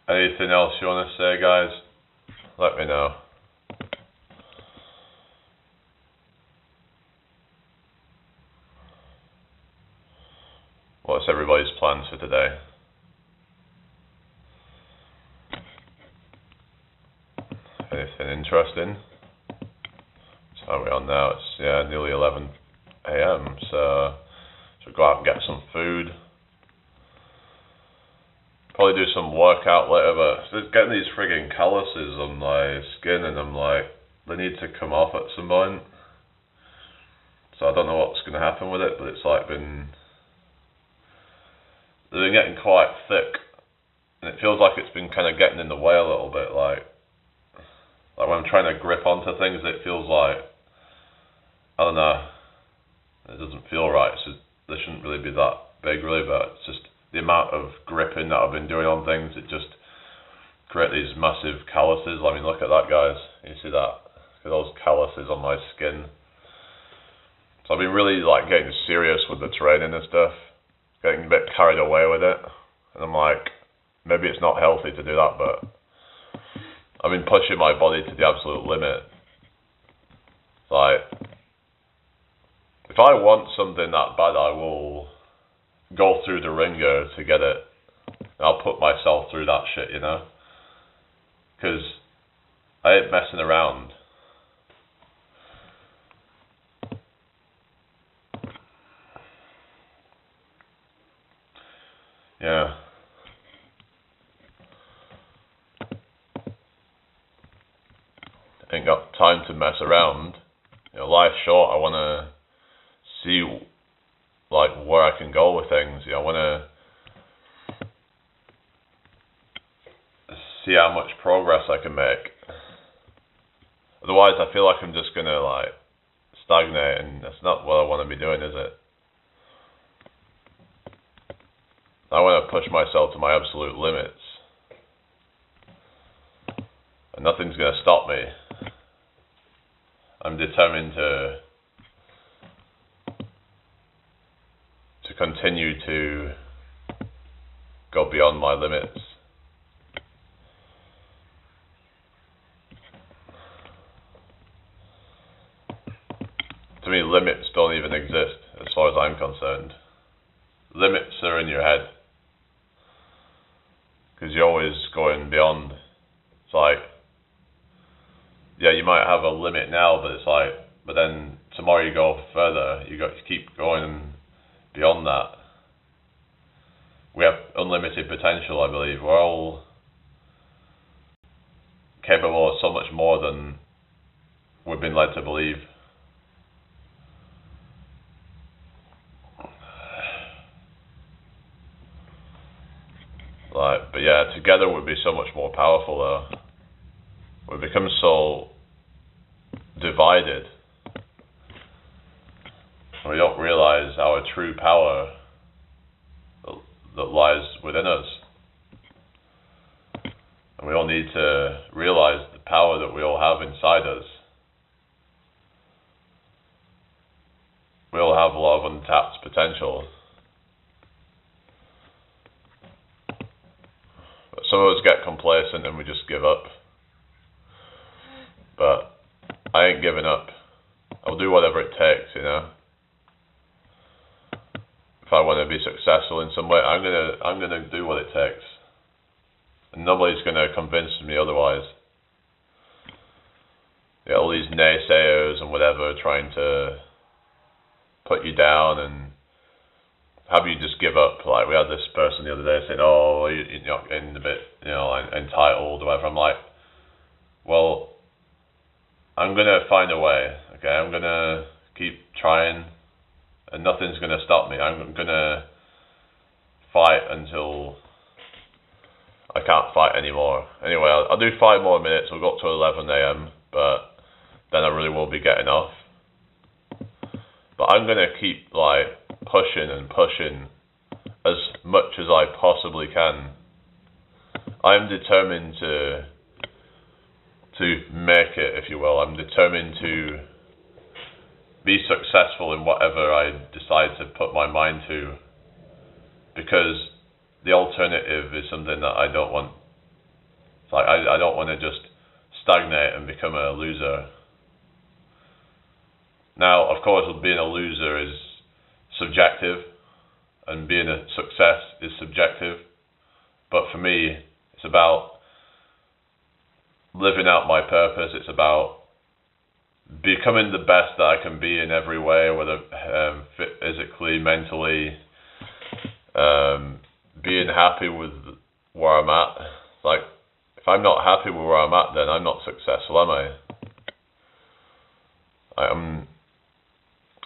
Anything else you want to say, guys? Let me know. What's everybody's plans for today? Anything interesting? So how are we on now? It's nearly 11 AM, so should go out and get some food. Probably do some workout later, but it's getting these frigging calluses on my skin, and I'm like, they need to come off at some point. So I don't know what's going to happen with it, but it's like they've been getting quite thick, and it feels like it's been kind of getting in the way a little bit. Like when I'm trying to grip onto things, it feels like, I don't know, it doesn't feel right. So they shouldn't really be that big, really, but it's just the amount of gripping that I've been doing on things, it just create these massive calluses. I mean, look at that, guys. You see that? Look at those calluses on my skin. So I've been really like getting serious with the training and stuff, getting a bit carried away with it, and I'm like, maybe it's not healthy to do that, but I've been pushing my body to the absolute limit. Like, if I want something that bad, I will go through the ringer to get it. I'll put myself through that shit, you know, because I ain't messing around. Yeah. Ain't got time to mess around. You know, life's short. I want to see like where I can go with things. You know, I want to see how much progress I can make. Otherwise, I feel like I'm just gonna like stagnate, and that's not what I want to be doing, is it? I want to push myself to my absolute limits, and nothing's gonna stop me. I'm determined to continue to go beyond my limits. To me, limits don't even exist as far as I'm concerned. Limits are in your head, because you're always going beyond. It's like, yeah, you might have a limit now, but it's like, but then tomorrow you go further, you keep going beyond that. We have unlimited potential, I believe. We're all capable of so much more than we've been led to believe. But yeah, together we'd be so much more powerful though. We've become so divided. We don't realize our true power that lies within us. And we all need to realize the power that we all have inside us. We all have a lot of untapped potential. But some of us get complacent and we just give up. But I ain't giving up. I'll do whatever it takes, you know. If I want to be successful in some way, I'm gonna do what it takes. And nobody's gonna convince me otherwise. You got all these naysayers and whatever trying to put you down and have you just give up. Like, we had this person the other day saying, "Oh, you're not getting a bit, you know, entitled or whatever." I'm like, well, I'm gonna find a way. Okay, I'm gonna keep trying, and nothing's gonna stop me. I'm gonna fight until I can't fight anymore. Anyway, I'll do 5 more minutes. We'll go up to 11 a.m., but then I really will be getting off. But I'm gonna keep like pushing and pushing as much as I possibly can. I'm determined to make it, if you will. I'm determined to be successful in whatever I decide to put my mind to, because the alternative is something that I don't want. It's like I don't want to just stagnate and become a loser. Now, of course, being a loser is subjective, and being a success is subjective. But for me, it's about living out my purpose. It's about becoming the best that I can be in every way, whether physically, mentally, being happy with where I'm at. Like, if I'm not happy with where I'm at, then I'm not successful, am I?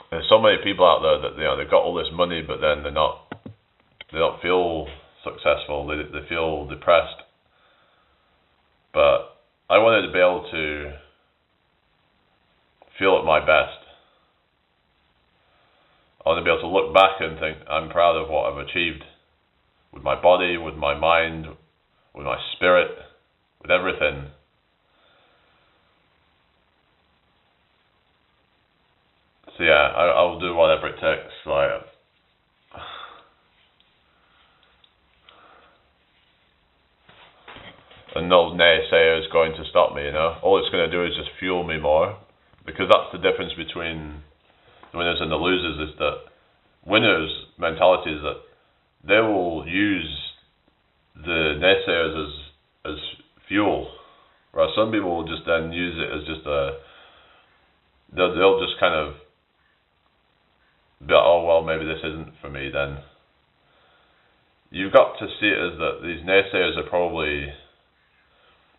There's so many people out there that, you know, they've got all this money, but then they don't feel successful. They feel depressed. But I wanted to be able to feel at my best. I want to be able to look back and think, I'm proud of what I've achieved with my body, with my mind, with my spirit, with everything. So yeah, I'll do whatever it takes. Like, and no naysayer is going to stop me, you know. All it's going to do is just fuel me more, because that's the difference between the winners and the losers. Is that winners' mentality is that they will use the naysayers as fuel, whereas some people will just then use it as just they'll just kind of be like, oh well, maybe this isn't for me. Then you've got to see it as that these naysayers are probably,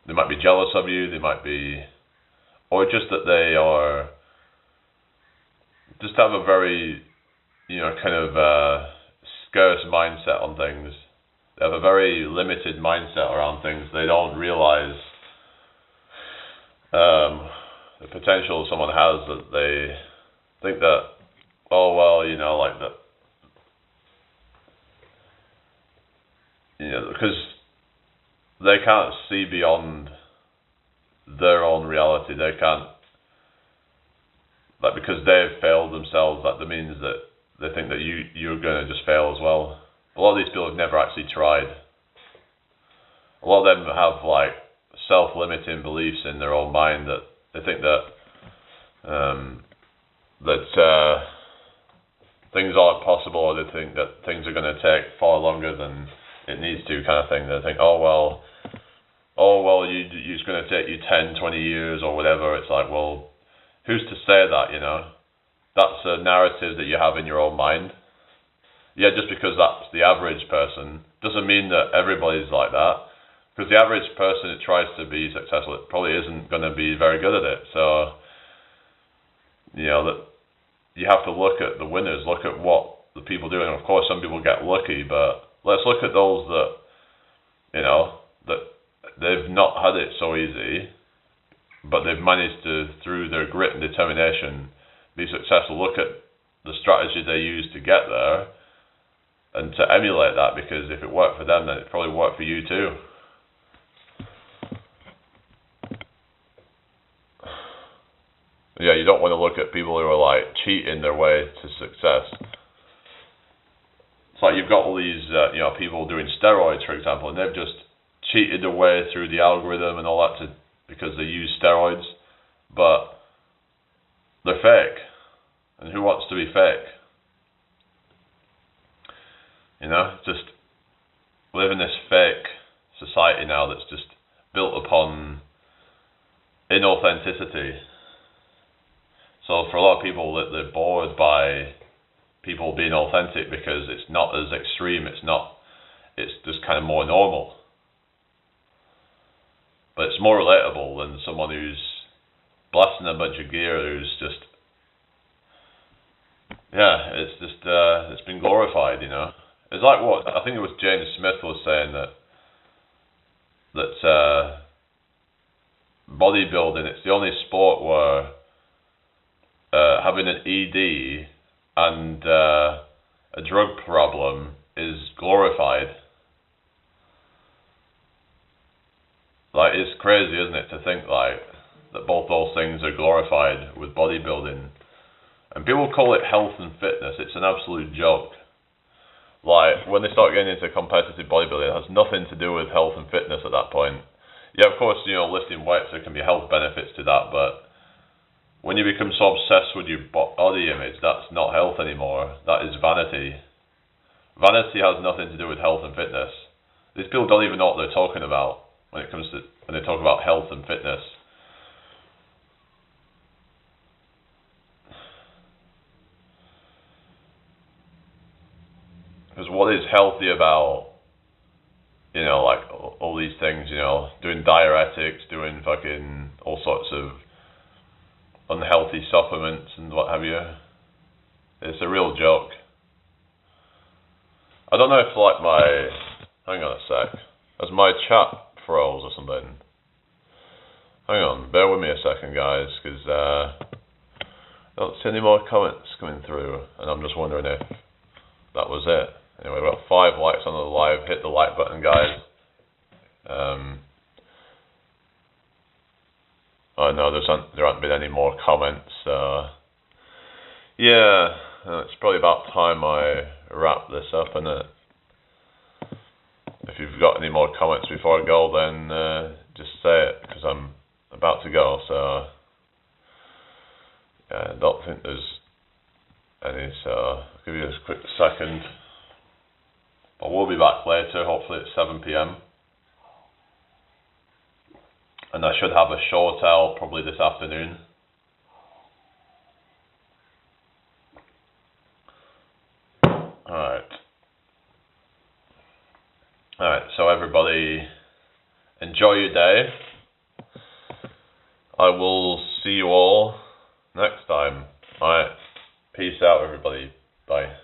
they might be jealous of you, they might be, or just that they are, just have a very, you know, kind of scarce mindset on things. They have a very limited mindset around things. They don't realize the potential someone has, that they think that, oh well, you know, like that, you know, because they can't see beyond their own reality. They can't, like, because they've failed themselves, that means that they think that you're going to just fail as well. A lot of these people have never actually tried. A lot of them have like self-limiting beliefs in their own mind, that they think that things aren't possible, or they think that things are going to take far longer than it needs to, kind of thing. They think, oh well, it's going to take you 10, 20 years or whatever. It's like, well, who's to say that, you know? That's a narrative that you have in your own mind. Yeah, just because that's the average person doesn't mean that everybody's like that. Because the average person that tries to be successful, it probably isn't going to be very good at it. So, you know, that you have to look at the winners, look at what the people do. And of course, some people get lucky, but let's look at those that, you know, that they've not had it so easy, but they've managed to, through their grit and determination, be successful. Look at the strategy they use to get there, and to emulate that, because if it worked for them, then it probably worked for you too. Yeah, you don't want to look at people who are like cheating their way to success. It's like you've got all these, people doing steroids, for example, and they've just cheated their way through the algorithm and all that because they use steroids, but they're fake. And who wants to be fake? Just live in this fake society now that's just built upon inauthenticity. So for a lot of people, they're bored by people being authentic because it's not as extreme. It's just kind of more normal. But it's more relatable than someone who's blasting a bunch of gear who's just, it's been glorified, It's like what, I think it was James Smith was saying that bodybuilding, it's the only sport where having an ED and a drug problem is glorified. Like, it's crazy, isn't it, to think like that both those things are glorified with bodybuilding. And people call it health and fitness. It's an absolute joke. Like, when they start getting into competitive bodybuilding, it has nothing to do with health and fitness at that point. Yeah, of course, lifting weights, there can be health benefits to that, but when you become so obsessed with your body image, that's not health anymore. That is vanity. Vanity has nothing to do with health and fitness. These people don't even know what they're talking about when they talk about health and fitness. Because what is healthy about, like all these things, doing diuretics, doing fucking all sorts of unhealthy supplements and what have you. It's a real joke. I don't know if hang on a sec. Has my chat froze or something? Hang on, bear with me a second, guys, because I don't see any more comments coming through, and I'm just wondering if that was it. Anyway, we've got 5 likes on the live. Hit the like button, guys. Oh no, there haven't been any more comments. Yeah, it's probably about time I wrap this up, isn't it? If you've got any more comments before I go, then just say it, because I'm about to go. So yeah, I don't think there's any. So I'll give you a quick second. I will be back later, hopefully at 7 PM. And I should have a short out probably this afternoon. Alright, so everybody, enjoy your day. I will see you all next time. Alright, peace out everybody. Bye.